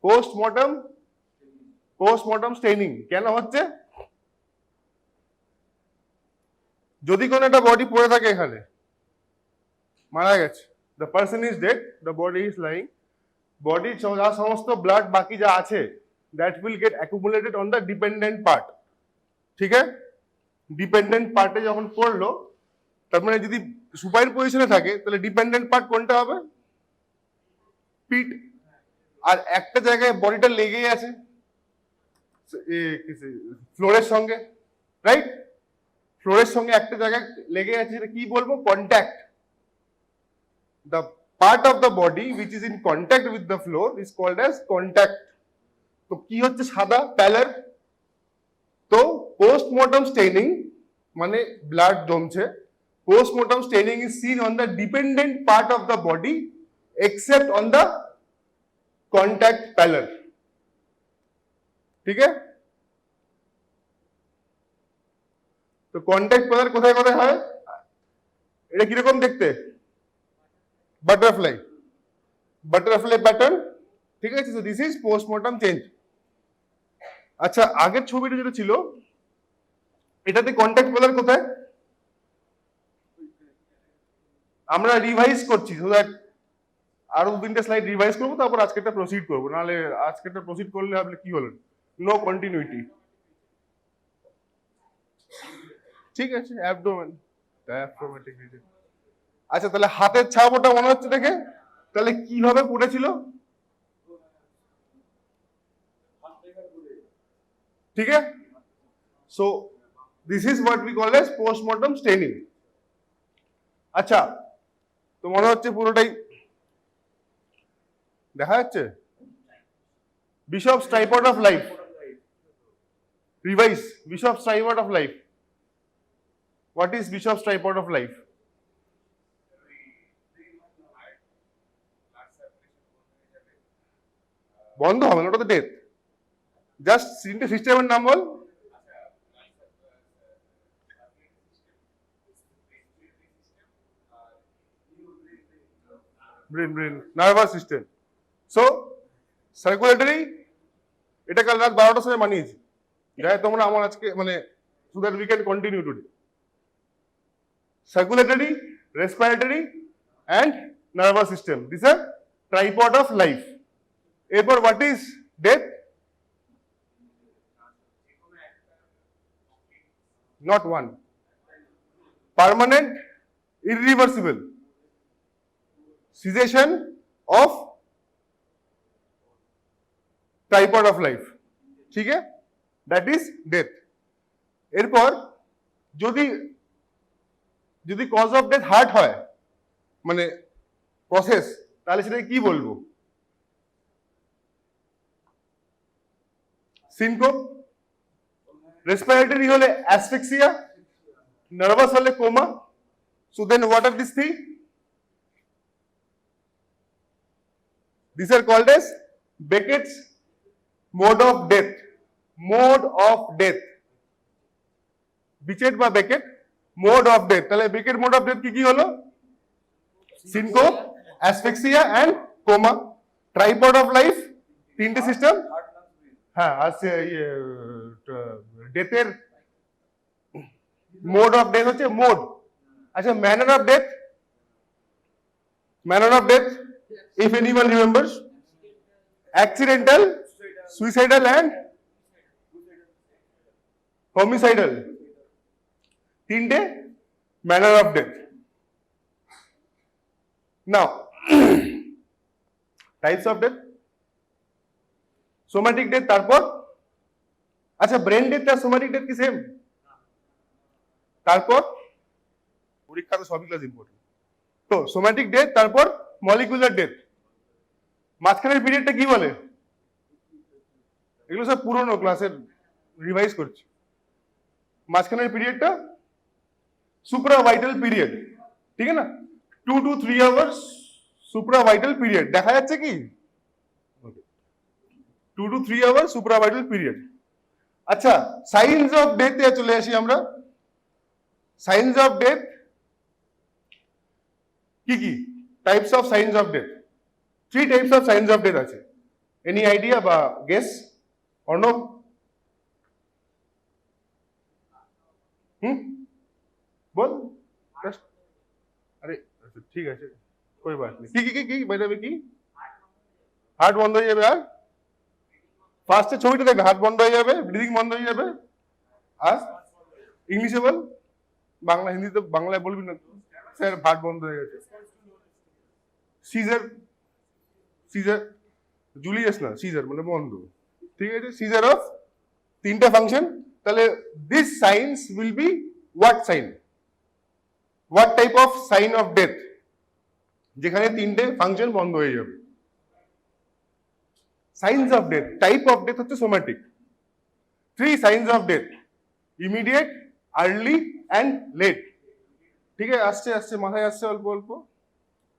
Post-mortem staining কেন হচ্ছে? যদি কোনো একটা বডি পড়ে থাকে এখানে, মারা গেছে, the person is dead, the body is lying, বডির যা সমস্ত ব্লাড বাকি যা আছে that will get accumulated on the dependent part. ঠিক আছে, ডিপেন্ডেন্ট পার্টে যখন পড়লো, তার মানে যদি সুপাইন পজিশনে থাকে তাহলে ডিপেন্ডেন্ট পার্ট কোনটা হবে? পিট। আর একটা জায়গায় বডিটা লেগেই আছে ফ্লোরের সঙ্গে, রাইট? ফ্লোরের সঙ্গে একটা জায়গায় লেগে আছে, সেটা কি বলবো? Contact. The part of the body which is in contact with the floor is called as contact. তো কি হচ্ছে? সাদা, প্যালার। তো পোস্টমর্টম স্টেইনিং মানে ব্লাড জমছে। Post-mortem staining is seen on the dependent part of the body except on the contact pallor. ঠিক আছে? তো কন্ট্যাক্ট প্যালার কোথায় কোথায় হয়? এটা কিরকম দেখতে? Butterfly pattern. ঠিক আছে, দিস ইজ পোস্টমর্টম চেঞ্জ। আচ্ছা, আগের ছবিটা যেটা ছিল এটাতে কন্ট্যাক্ট প্যালার কোথায়? আমরা রিভাইজ করছি, সো দ্যাট আরো 2-3টে স্লাইড রিভাইজ করবো, তারপর আজকেরটা প্রসিড করবো। নাহলে আজকেরটা প্রসিড করলে আপনি কি হলেন? No continuity. ঠিক আছে, অ্যাবডোমেন, ডায়াফ্রাগমেটিক রিজন। আচ্ছা, তাহলে হাতের ছাপ ওটা মনে হচ্ছে দেখে, তাহলে কিভাবে পড়েছিল? ঠিক আছে, so this is what we call as postmortem staining. আচ্ছা, তো মনে হচ্ছে পুরোটাই দেখা যাচ্ছে। Bishop's tripod of life, revise. Bishop's tripod of life, what is Bishop's tripod of life? বন্ধ হবে না, ওটা তো ডেথ। জাস্ট তিনটে সিস্টেমের নাম বল। Brain, nervous system. So circulatory, এটা কাল রাত 12টার সময় বানিয়েছি, যাই তোমরা আমার আজকে মানে so that we can continue today. Circulatory, respiratory and nervous system, this are tripod of life. এরপর what is death? Not one. Permanent, irreversible cessation of tripod of life. ঠিক আছে, that is death. এরপর যদি cause of death heart হয়, মানে process, তাহলে সেটাকে কি বলবো? সিনকোপ। রেসপিরেটরি হলে অ্যাসফিক্সিয়া, নার্ভাস হলে coma. So then what are this thing? These are called as Beckett's mode of death. Mode of death. Bichat বা বেকেট, মোড অফ ডেথ। তাহলে বেকেট মোড অফ ডেথ কি কি হলো? Syncope, asphyxia and coma. Tripod of life, তিনটে system. হ্যাঁ, আর ডেথের mode of death হচ্ছে মোড। আচ্ছা, manner of death, if anyone remembers, accidental, suicidal and homicidal, তিনটে manner of death. Now types of death, somatic death, তারপর আচ্ছা brain death আর সোম্যাটিক ডেথ কি সেম? তারপর পরীক্ষাতে সবই ক্লাস ইম্পর্টেন্ট। তো সোম্যাটিক ডেথ, তারপর মলিকুলার ডেথ। মাঝখানের পিরিয়ডটা কি বলে? এগুলো সব পুরনো ক্লাসের রিভাইজ করছি। মাঝখানের পিরিয়ডটা সুপ্রাভাইটাল পিরিয়ড, ঠিক আছে না? 2 to 3 আওয়ার্স সুপ্রাভাইটাল পিরিয়ড। দেখা যাচ্ছে কি? 2 to 3 আওয়ার্স সুপ্রাভাইটাল পিরিয়ড। আচ্ছা, সাইন্স অফ ডেথে চলে আসি আমরা। সাইন্স অফ ডেথ কি কি? Types of science of death. 3 types of science of death আছে। Any idea বা guess? Arnav? বল আরে ঠিক আছে कोई बात नहीं কি বাইরে কি হার্ট বন্ধ হয়ে যাবে আর ফার্স্টে ছবিটা দেখবে হার্ট বন্ধ হয়ে যাবে ব্রিদিং বন্ধ হয়ে যাবে আর ইংলিশে বল বাংলা হিন্দিতে বাংলায় বলবি না স্যার হার্ট বন্ধ হয়ে গেছে সিজার সিজার জুলিয়াস না সিজার মানে বন্ধ ঠিক আছে সিজার অফ তিনটা ফাংশন তাহলে this signs will be what sign what type of sign of death যেখানে তিনটে ফাংশন বন্ধ হয়ে যাবে signs of death type of death হচ্ছে somatic three signs of death immediate early and late ঠিক আছে আসছে আসছে মাথায় আসছে অল্প অল্প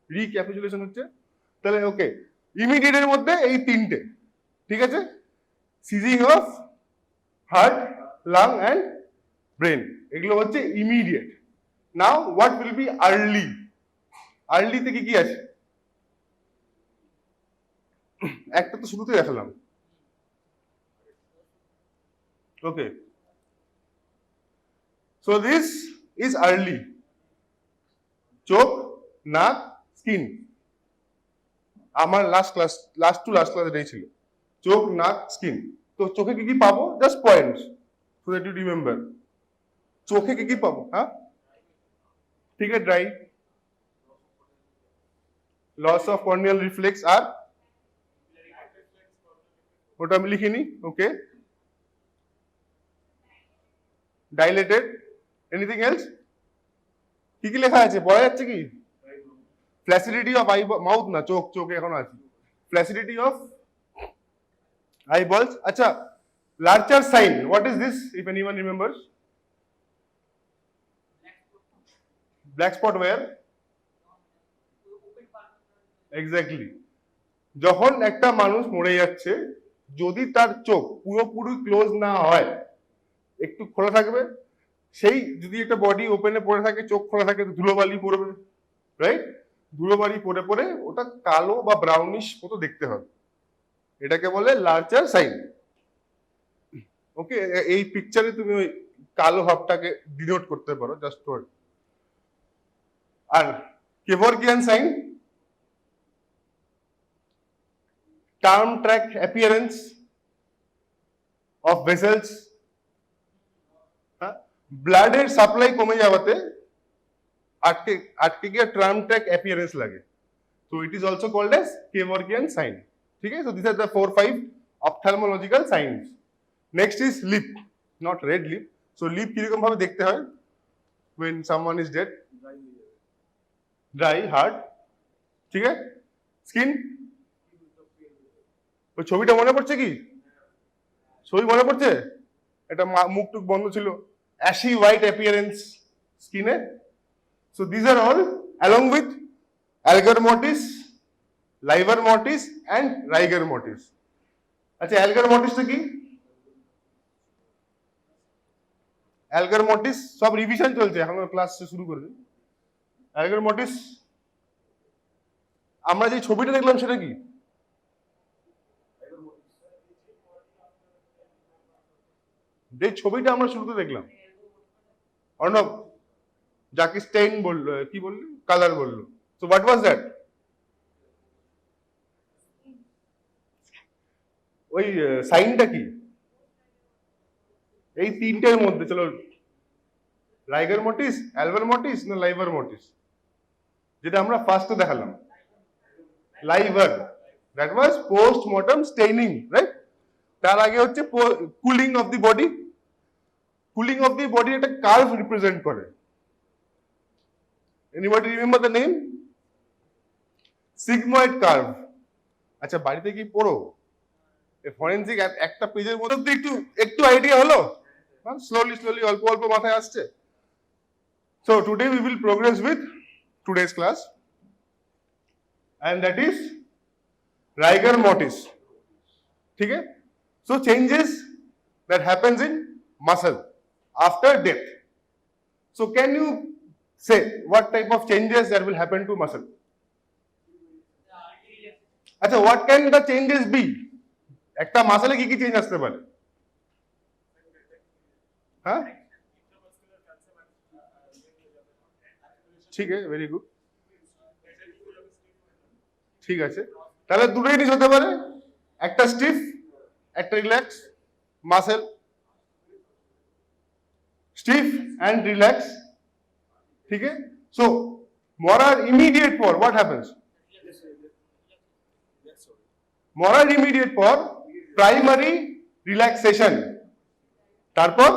রিক্যাপিচুলেশন হচ্ছে তাহলে ওকে ইমিডিয়েটের মধ্যে এই তিনটে ঠিক আছে ceasing of heart lung and brain এগুলো হচ্ছে immediate now what will be early আর্লিতে কি আছে একটা তো শুরুতে দেখালাম okay so this is early চোখ নাক স্কিন আমার লাস্ট ক্লাস এটাই ছিল চোখ নাক স্কিন তো চোখে কি পাবো just points so that you remember চোখে কি পাবো হ্যাঁ ঠিক আছে dry loss of corneal reflex আর ওটা আমি লিখিনি ওকে ডাইলেটেড এনিথিং এলস কি লেখা আছে পড়া যাচ্ছে কি ফ্ল্যাসিডিটি অফ আই মাউথ না চোখে এখন আছে flaccidity of eyeballs acha larger sign what is this if anyone remembers black spot where exactly যখন একটা মানুষ মরে যাচ্ছে যদি তার চোখ পুরোপুরি ক্লোজ না হয় একটু খোলা থাকবে সেই যদি একটা বডি ওপেনে পড়ে থাকে চোখ খোলা থাকে ধুলোবালি পড়বে রাইট ধুলোবালি পড়ে পড়ে ওটা কালো বা ব্রাউনিশ মতো দেখতে হবে এটাকে বলে লার্জার সাইন ওকে এই পিকচারে তুমি ওই কালো ভাবটাকে ডিনোট করতে পারো জাস্ট আর Kevorkian sign tram track appearance of vessels ব্লাডের সাপ্লাই কমে যাওয়াতে আটকে গিয়ে টার্ম ট্র্যাক অ্যাপিয়ারেন্স লাগে তো it is also called as Kevorkian sign ठीक है so these are the 4-5 ophthalmological signs next is lip not red lip so lip কিরকম ভাবে দেখতে হয় when someone is dead dry hard ঠিক আছে skin ওই ছবিটা মনে পড়ছে কি ছবি মনে পড়ছে এটা মুখ টুক বন্ধ ছিল ashy white appearance skin এ so these are all along with algar mortis livor mortis and rigor mortis আচ্ছা অ্যালগার মর্টিসটা কি অ্যালগার মর্টিস সব রিভিশন চলছে এখন ক্লাস শুরু করবে অ্যালগার মর্টিস আমরা যে ছবিটা দেখলাম সেটা কি যে ছবিটা আমরা শুরুতে দেখলাম অর্ণব যাকে স্টেইন বললো কি বললি কালার বললো সো হোয়াট ওয়াজ দ্যাট ওই সাইনটা কি এই তিনটের মধ্যে চলো রাইগার মর্টিস অ্যালগার মর্টিস না লাইভার মর্টিস যেটা আমরা ফার্স্টে দেখালাম livor that was postmortem staining right তার আগে হচ্ছে cooling of the body cooling of the body একটা কার্ভ রিপ্রেজেন্ট করে anybody remember the name sigmoid curve আচ্ছা বাড়িতে কি পড়ো ফরেনসিক একটা পেজের মধ্যে একটু আইডিয়া হলো স্লোলি অল্প অল্প মাথায় আসছে so today we will progress with today's class and that is rigor mortis ঠিক আছে so changes that happens in muscle after death so can you say what type of changes that will happen to muscle আচ্ছা what can the changes be একটা মাসেলে কি কি change আসতে পারে? হ্যাঁ, ঠিক আছে, ভেরি গুড, ঠিক আছে। তাহলে দুটো জিনিস হতে পারে, একটা স্টিফ, একটা relax muscle, stiff and relax, ঠিক আছে। সো মরার ইমিডিয়েট পর হোয়াট হ্যাপেন্স? মরার ইমিডিয়েট পর প্রাইমারি রিল্যাক্সেশন, তারপর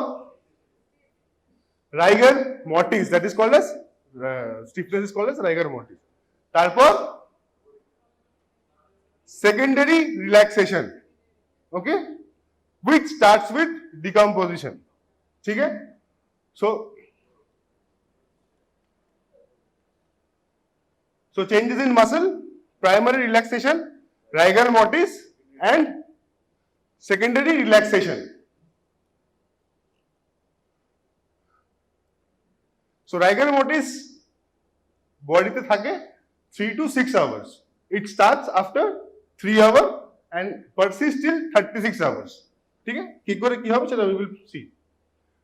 rigor mortis, that is called as stiffness is called as rigor mortis, তারপর secondary relaxation, okay, which starts with decomposition, ठीक है। So changes in muscle, primary relaxation, rigor mortis and secondary relaxation. So rigor mortis body te thake 3 to 6 hours, it starts after 3 hours and persists till 36 hours, ठीक है। কি করে কি হবে সেটা we will see.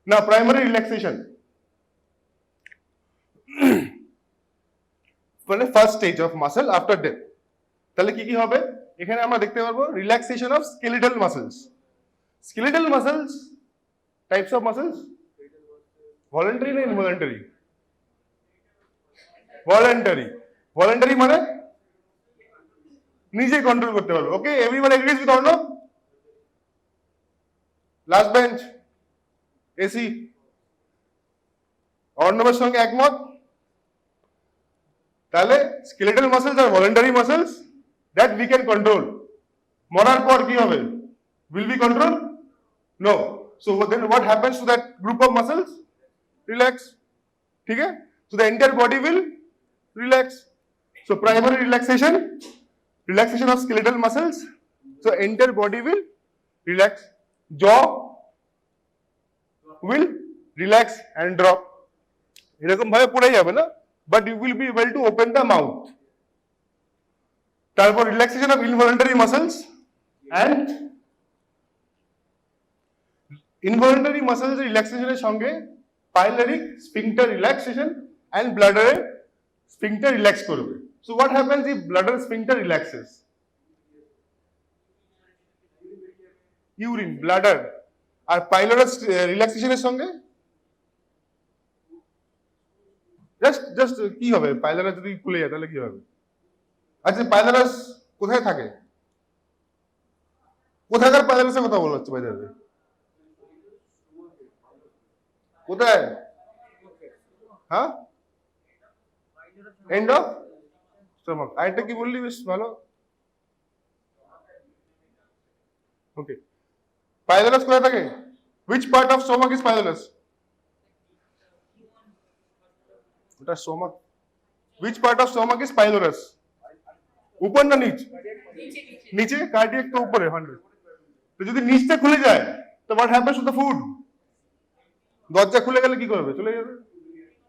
Now primary relaxation, মানে first stage of muscle after death. তাহলে কি কি হবে এখানে আমরা দেখতে পারবো? Relaxation of skeletal muscles. Skeletal muscles, types of muscles, voluntary না ইনভলান্টারি? ভলান্টারি। ভলান্টারি মানে নিজে কন্ট্রোল করতে পারবে, okay. Everyone agrees with Arnab? Last bench, AC, অর্ণবের সঙ্গে একমত? তাহলে skeletal muscles are voluntary muscles that we can control. মরার পর কি হবে? Will be control? No. So then what happens to that group of muscles? Relax, ঠিক है। So the entire body will relax. So primary relaxation, relaxation of skeletal muscles, so entire body will relax, jaw will relax and drop, এরকম ভাবে পড়ে যাবে না, but you will be able to open the mouth. তারপর relaxation of involuntary muscles, and involuntary muscles relaxation এর সঙ্গে pyloric sphincter relaxation and bladder sphincter relax করবে। So what happens if bladder sphincter relaxes? Urine, bladder R পাইলোরাস relaxation এর সঙ্গে just কি হবে? পাইলোরাস যদি খুলে যায় তাহলে কি হবে? আচ্ছা, পাইলোরাস কোথায় থাকে? কোথাকার পাইলোরাসের কথা বলা হচ্ছে? বাইরে কোথায়? হ্যাঁ, এন্ড অফ স্টমাক। আরেকটা কি বললি? বেশ ভালো, ওকে। পাইলোরাস কোথায় থাকে? which part of stomach is pylorus? ওটা stomach. which part of stomach is pylorus? উপর না নিচ? নিচে। কার্ডিয়াক তো উপরে 100। তো যদি নিচটা খুলে যায় তো what happens to the food? দরজা খুলে গেলে কি করবে? চলে যাবে।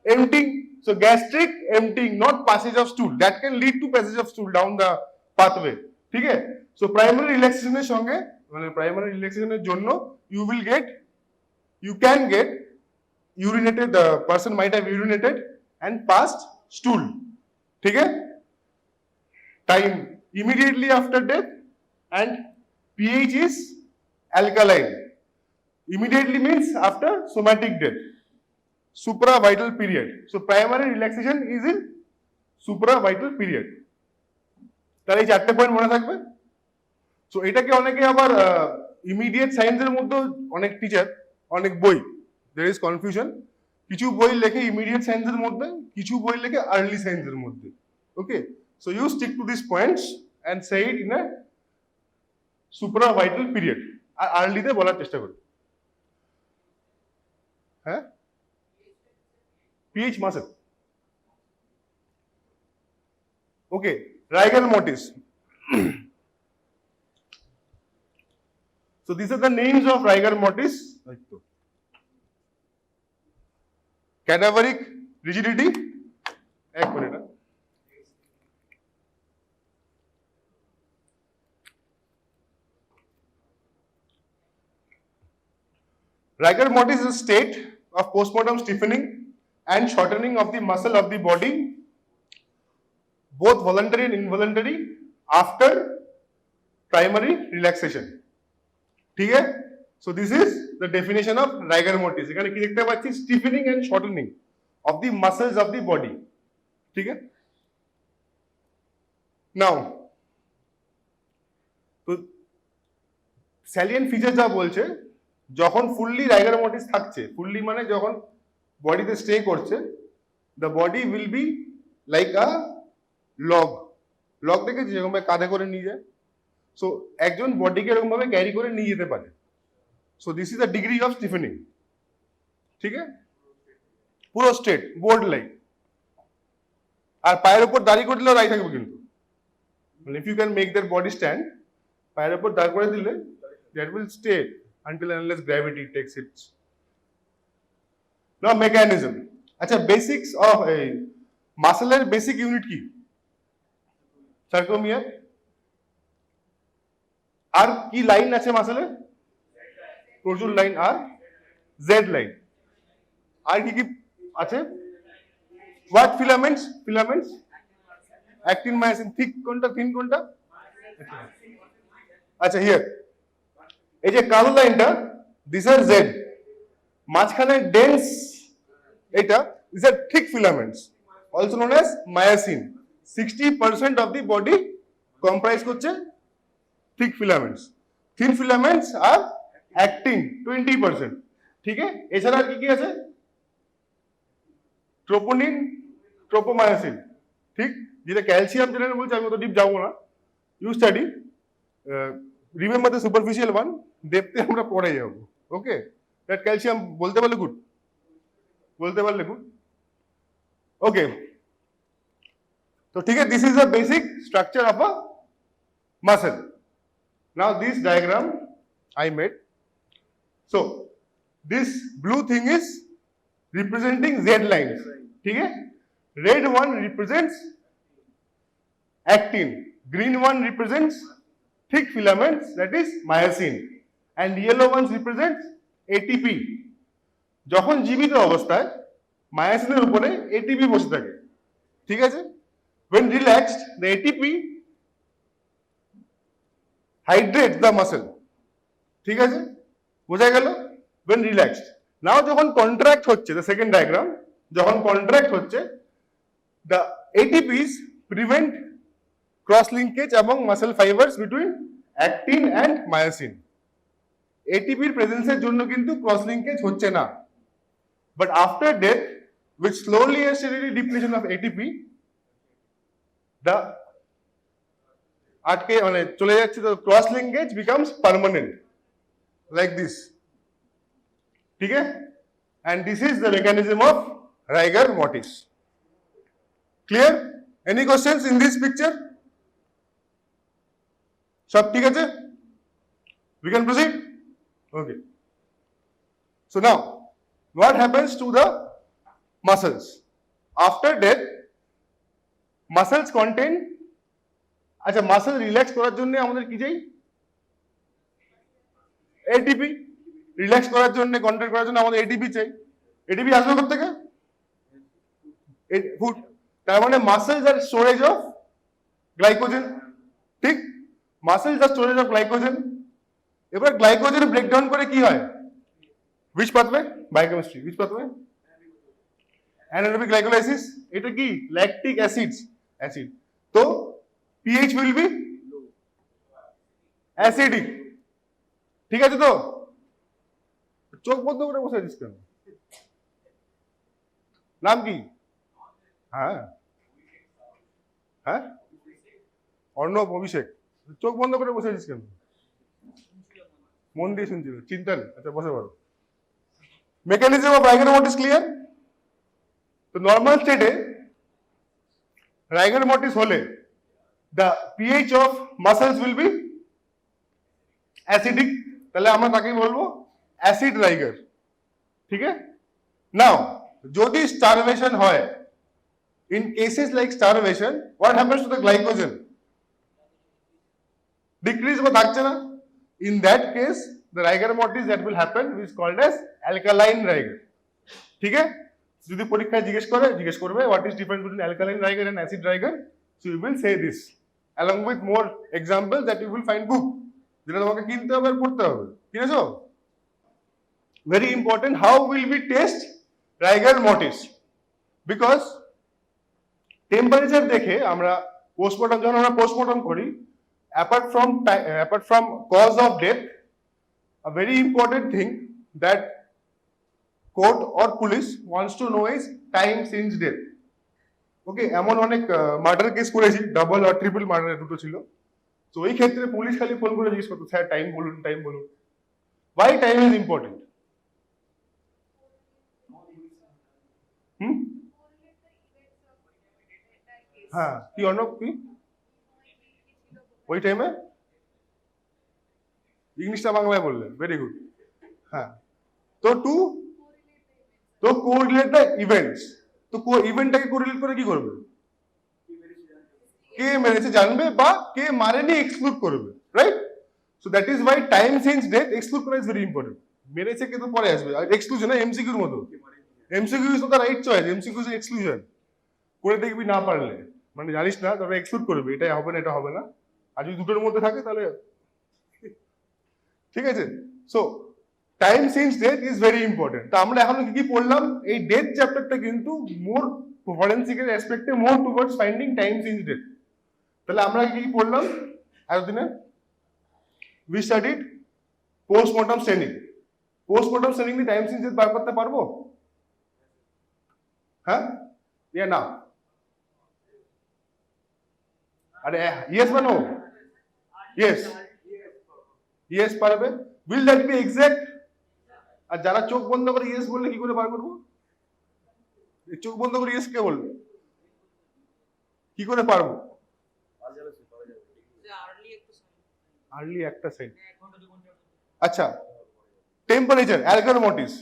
emptying. So gastric emptying, not passage of stool. That can lead to passage of stool down the pathway, ঠিক আছে। So primary relaxation এর সঙ্গে, মানে primary relaxation এর জন্য you can get urinated, the person might have urinated and passed stool, ঠিক আছে। Time immediately after death and pH is alkaline. Immediately means after somatic death. Supravital period. So primary relaxation is in supravital period. তাহলে এই চারটে point মনে থাকবে। So এটাকে অনেকে আবার ইমিডিয়েট সায়েন্সের মধ্যে, অনেক টিচার, অনেক বই, there is confusion. কিছু বই লেখে ইমিডিয়েট সায়েন্সের মধ্যে, কিছু বই লেখে আর্লি সায়েন্সের মধ্যে, okay. So you stick to this points and say it in a supravital period. আর আর্লিতে বলার চেষ্টা করো। হ্যাঁ, pH muscle, okay. Rigor mortis. So these are the names of rigor mortis. Cadaveric rigidity, এক minute, rigor mortis is a state of postmortem stiffening and shortening of the muscle of the body, both voluntary and involuntary, after primary relaxation. ठीक है? So this is the definition of rigor mortis. এখানে কি দেখতে পাচ্ছি? Stiffening and shortening of the muscles of the body. ठीक है? Now, তো salient feature যা বলছে, যখন ফুললি রাইগার মর্টিস থাকছে, ফুললি মানে যখন বডিতে স্টে করছে, the body will be like a log. Log দেখেছি যেরকম ভাবে কাঁধে করে নিয়ে যায়। সো একজন বডিকে এরকম ভাবে ক্যারি করে নিয়ে যেতে পারে। So this is the degree of stiffening. ঠিক আছে, পুরো স্ট্রেট বোর্ড লাইক। আর পায়ের উপর দাঁড়িয়ে করে দিলেও রাই থাকবে কিন্তু, মানে if you can make their body stand, পায়ের উপর দাঁড় করে দিলে that will stay until and unless gravity takes it. Now mechanism. আচ্ছা, বেসিক্স অফ মাসেলের বেসিক ইউনিট কি? সার্কোমিয়ার। আর কি লাইন আছে মাসেলের? প্রচুর লাইন আর জেড লাইন। আর কি কি আছে? What filaments? Filaments actin, myosin. Thick কোনটা, থিন কোনটা? আচ্ছা, হিয়ার এই যে কালো লাইনটা, দিস আর জেড, মাঝখানে ডেন্স, এটা this are thick filaments, also known as myosin. 60% of the body comprise করছে thick filaments. Thin filaments are actin 20%। ঠিক আছে, এছাড়া আর কি কি আছে? Troponin, tropomyosin. ঠিক, যেটা ক্যালসিয়াম যেটা বলছে, আমি অত ডিপ যাবো না। You study, remember the superficial one, দেখতে আমরা পরে যাবো। ওকে, দ্যাট ক্যালসিয়াম বলতে পারলে গুড, বলতে পারলে গুড। ওকে, তো ঠিক আছে, this is the basic structure of a muscle. Now this diagram I made. So this blue thing is representing Z lines. ठीक है? Red one represents actin, green one represents thick filaments, that is myosin, and yellow ones represents ATP. যখন জীবিত অবস্থায় মায়োসিনের উপরে ATP বসে থাকে। ঠিক আছে? When relaxed, the ATP hydrates the muscle. ঠিক আছে, বোঝা গেল? when relaxed. নাও যখন কন্ট্রাক্ট হচ্ছে, the second diagram, যখন কন্ট্রাক্ট হচ্ছে, the ATPs prevent cross linkage among muscle fibers between actin and myosin. ATP এর প্রেজেন্সের জন্য কিন্তু ক্রস লিঙ্কেজ হচ্ছে না। But after death, with slowly and steady depletion of ATP, the আটকে মানে চলে যাচ্ছে, the cross linkage becomes permanent. Like this. ठीक है? And this is the mechanism of rigor mortis. Clear? Any questions in this picture? सब ठीक है? We can proceed? Okay. So now, what happens to the muscles? After death, muscles contain, अच्छा, muscle relax করার জন্য আমাদের কি চাই? ATP। Relax করার জন্য, কন্ট্রাক্ট করার জন্য আমাদের ATP চাই। ATP আসবে কোথা থেকে? ফুড। তার মানে মাসেলস আর স্টোরেজ অফ গ্লাইকোজেন। ঠিক, মাসেলস আর স্টোরেজ অফ গ্লাইকোজেন। এবার গ্লাইকোজেন ব্রেকডাউন করে কি হয়? Which pathway? Biochemistry. Which pathway? Anaerobic glycolysis. এটা কি? Lactic acids, acid. তো pH will be অ্যাসিডিক। ঠিক আছে? তো চোখ বন্ধ করে বসে আছিস কেন? নাম কি? হ্যাঁ হ্যাঁ, অর্ণব, অভিষেক। চোখ বন্ধ করে বসে আছিস কেন? মন দিয়ে শুনছিল, চিন্তা নেই। আচ্ছা, বসে পড়ো। Mechanism of rigor mortis clear? তো নর্মাল স্টেটে রাইগার মর্টিস হলে the pH of muscles will be acidic, তাহলে আমরা তাকে বলবো অ্যাসিড রাইগার। ঠিক আছে? নাও যদি স্টারভেশন হয়, in cases like starvation, what happens to the glycogen? Decrease বা থাকছে না? In that case, the rigor mortis that will happen is called as alkaline rigor. ठीक है? যদি পরীক্ষায় জিজ্ঞেস করবে what is difference between alkaline rigor and acid rigor, so you will say this along with more examples that you will find book যেটা তোমাকে কিনতে হবে আর পড়তে হবে। কিনেছো? Very important, how will we test rigor mortis? Because temperature দেখে আমরা যখন আমরা পোস্টমর্টম করি, apart from cause of death, a very important thing that court or police wants to know is time since death. ওকে, এমন অনেক murder case করেছি, double আর triple murder দুটো ছিল, তো ওই ক্ষেত্রে পুলিশ খালি ফোন করে জিজ্ঞেস করতো, স্যার টাইম বলুন। Why time is important? হ্যাঁ, কি অর্ণব, কি ওই টাইমে ইংলিশটা বাংলায় বললেন, ভেরি গুড। হ্যাঁ, তো কোরিলেট দ্য ইভেন্টস, তো ইভেন্টটাকে কোরিলেট করে কি করবে? কে মেরেছে জানবে বা কে মারেনি এক্সক্লুড করবে, right? So that is Y time since death exclude করা ইজ ভেরি ইম্পর্টেন্ট। মেরেছে কে তো পরে আসবে, আর এক্সক্লুশন এমসিকিউর মতো, MCQ is not the right choice, MCQ is exclusion. করে দেখবি না পারলে, মানে জানিস না, তবে এক্সক্লুড করবে, এটা হবে না এটা হবে না, আর যদি দুটোর মধ্যে থাকে তাহলে ঠিক আছে। So time since death is very important. তো আমরা এখন কি পড়লাম, এই ডেথ চ্যাপ্টারটা কিন্তু মোর ফরেনসিকের অ্যাসপেক্টে more towards finding time since death. তাহলে আমরা কি পড়লাম এতদিনে? We studied postmortem staining. Postmortem staining দিয়ে টাইম সিন্স ডেথ বার করতে পারবো? হ্যাঁ, ইয়া না? আরে ইয়েস বা নো? ইয়েস পারবে। Will that be exact? আর যারা চোখ বন্ধ করে ইয়েস বললে কি করে বার করবো? চোখ বন্ধ করে ইয়েস কে বলবে, কি করে পারবো? আর্লি একটা সাইড। আচ্ছা, টেম্পারেচার অ্যালগার মর্টিস,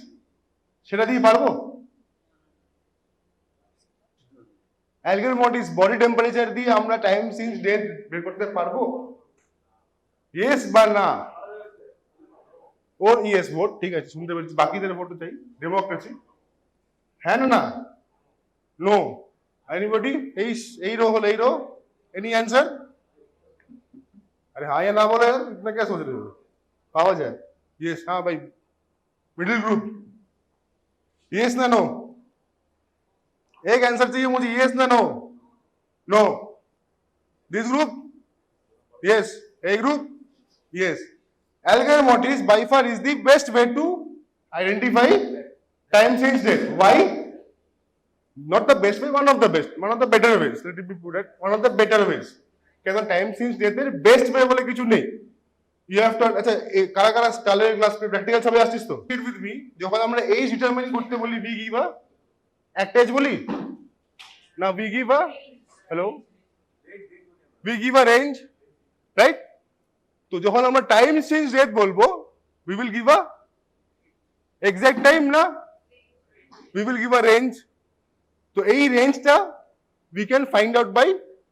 সেটা দিয়ে পারবো? অ্যালগার মর্টিস বডি টেম্পারেচার দিয়ে আমরা টাইম সিন্স ডেথ বের করতে পারবো? ইয়েস বা না? ওর ইয়েস ভোট, ঠিক আছে, শুনতে পেরেছি, বাকিদের ভোট চাই, ডেমোক্রেসি। হ্যাঁ না? নো? এনিবডি? এই রো হলো এই রো, এনি অ্যান্সার? अरे हाँ या ना बोले यार, इतना क्या सोच रहे हो? पावा जाए यस, हाँ भाई, मिडिल ग्रुप यस ना नो? एक आंसर चाहिए मुझे, यस ना no? No? This group yes, A group yes. Algar mortis by far is the best way to identify time since death. Why? Not the best way, one of the best, one of the better ways. Let it be put at one of the better ways. কেন time since ডেথের best way বলে কিছু নেই। You have two, আচ্ছা কারা কারা স্টালের class practical সবাই আসছিস তো? Sit with me. যখন আমরা এজ ডিটারমাইন করতে বলি, উই গিভ আ একটা এজ বলি না, we give a hello we give a range, right? তো যখন আমরা টাইম সিন্স ডেথ বলবো, we will give a exact time না, we will give a range. তো এই রেঞ্জটা we can find out by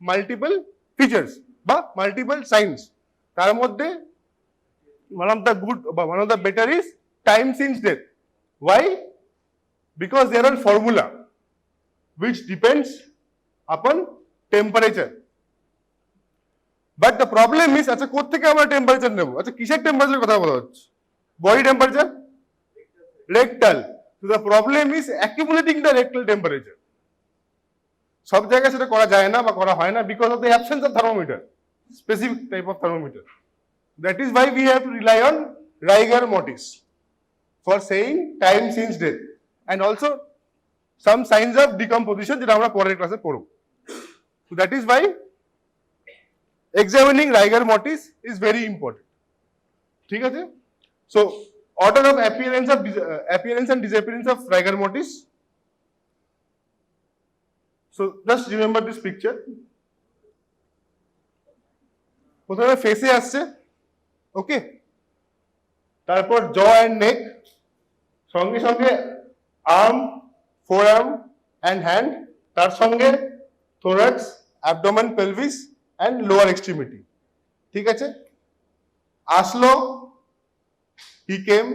multiple features বা মাল্টিপল সাইন্স। তার মধ্যে one of the good বা one of the better is time since death. Why? Because there are formula which depends upon temperature. But the problem is, আচ্ছা কোথা থেকে আমরা temperature নেব? আচ্ছা কিসের টেম্পারেচার কথা বলা হচ্ছে? Body temperature, rectal. So the problem is accumulating the rectal temperature. সব জায়গায় সেটা করা যায় না বা করা হয় না, because of the absence of thermometer, specific type of thermometer. That is why we have to rely on rigor mortis for saying time since death, and also some signs of decomposition যেটা আমরা পরের ক্লাসে পড়ব। So that is why examining rigor mortis is very important. ঠিক আছে? So order of appearance and disappearance of rigor mortis. So just remember this picture. প্রথমে ফেসে আসছে, ওকে, তারপর জ অ্যান্ড নেক, সঙ্গে সঙ্গে arm, forearm and hand, তার সঙ্গে thorax, abdomen, pelvis and lower extremity. ঠিক আছে? আসলো he came,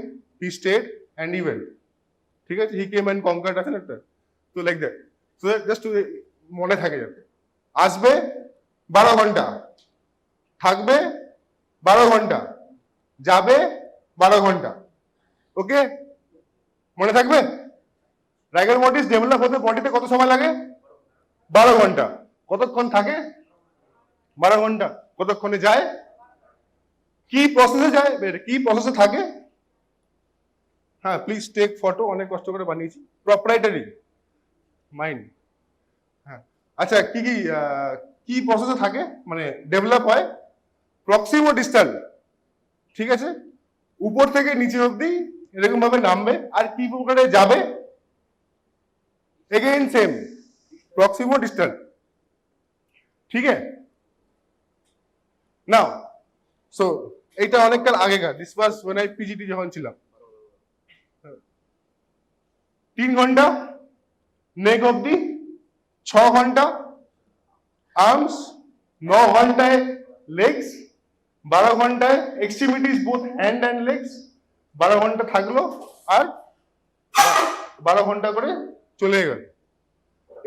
he stayed and he went. ঠিক আছে, হি কেম অ্যান্ড কনকার্ড আছে না একটা, তো লাইক দ্যাট। সো জাস্ট মনে থাকে যাতে আসবে 12 ঘন্টা, থাকবে 12 ঘন্টা, যাবে 12 ঘন্টা। ওকে, মনে থাকবে? রাইগার মর্টিস ডেভেলপ হতে বডিতে কত সময় লাগে? 12 ঘন্টা। কতক্ষণ থাকে? 12 ঘন্টা। কতক্ষণে যায়? কি প্রসেসে যায়, কি প্রসেসে থাকে? হ্যাঁ, প্লিজ টেক ফটো, অনেক কষ্ট করে বানিয়েছি। Proprietary mind. হ্যাঁ, আচ্ছা, কি প্রসেসে থাকে মানে ডেভেলপ হয়? প্রক্সিমো ডিস্টাল। ঠিক আছে, উপর থেকে নিচে অব্দি এরকম ভাবে নামবে। আর কি প্রকারে যাবে? Again same, proximo distal. ঠিক আছে, নাও সো এইটা অনেককাল আগেকার, this was when I PGT যখন ছিলাম। 3 ঘন্টা নেক অব্দি, 6 ঘন্টা আর্মস, 9 ঘন্টায় লেগস, 12 ঘন্টায় extremities both hand and legs, 12 ঘন্টা থাকলো আর 12 ঘন্টা করে চলে গেল।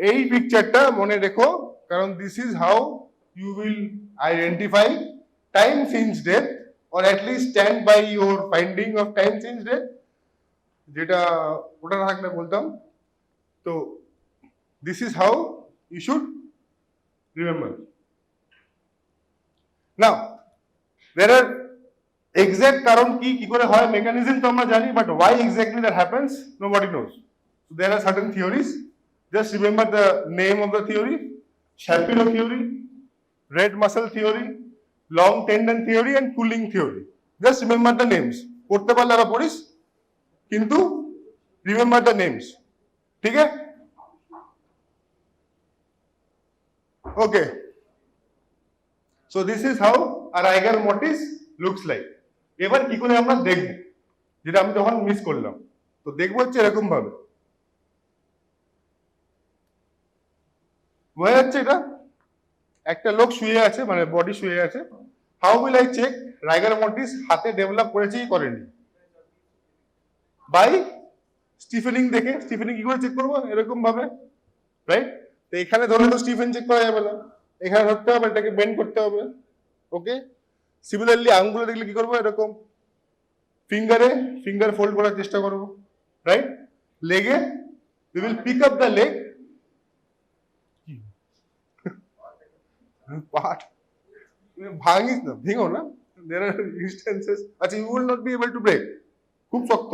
এই পিকচারটা মনে রেখো, কারণ this is how you will identify time since death, or at least stand by your finding of time since death, যেটা ওটা থাকলে বলতাম। তো this is how you should remember. Now there are exact কারণ কি করে হয়, mechanism তো আমরা জানি, but why exactly that happens nobody knows. So there are certain theories. Just remember the name of the theory: Shapiro theory, red muscle theory, long tendon theory and cooling theory. Just remember the names. পড়তে পারলে আরো পড়িস, কিন্তু remember the names. ঠিক আছে? Okay. So this is how a rigor mortis looks like. এবার কি করে আমরা দেখব, যেটা আমি তখন মিস করলাম। তো দেখবো হচ্ছে এরকম ভাবে, বোঝা যাচ্ছে এটা? একটা লোক শুয়ে আছে, মানে বডি শুয়ে আছে। How will I check rigor mortis হাতে ডেভেলপ করেছে কি করেনি? বাই স্টিফেনিং দেখে। স্টিফেনিং কি করে চেক করবো? এরকম ভাবে, রাইট? তো এখানে ধরলে তো স্টিফেন চেক করা যাবে না, এখানে ধরতে হবে, এটাকে বেন্ড করতে হবে। ওকে, সিমিলারলি আঙ্গুলে দেখলে কি করবো? এরকম ফিঙ্গার ফোল্ড করার চেষ্টা করবো, রাইট? লেগে we will pick up the leg, part ভাঙিস না, ভেঙো না। there are instances, আচ্ছা, you will not be able to break, খুব শক্ত।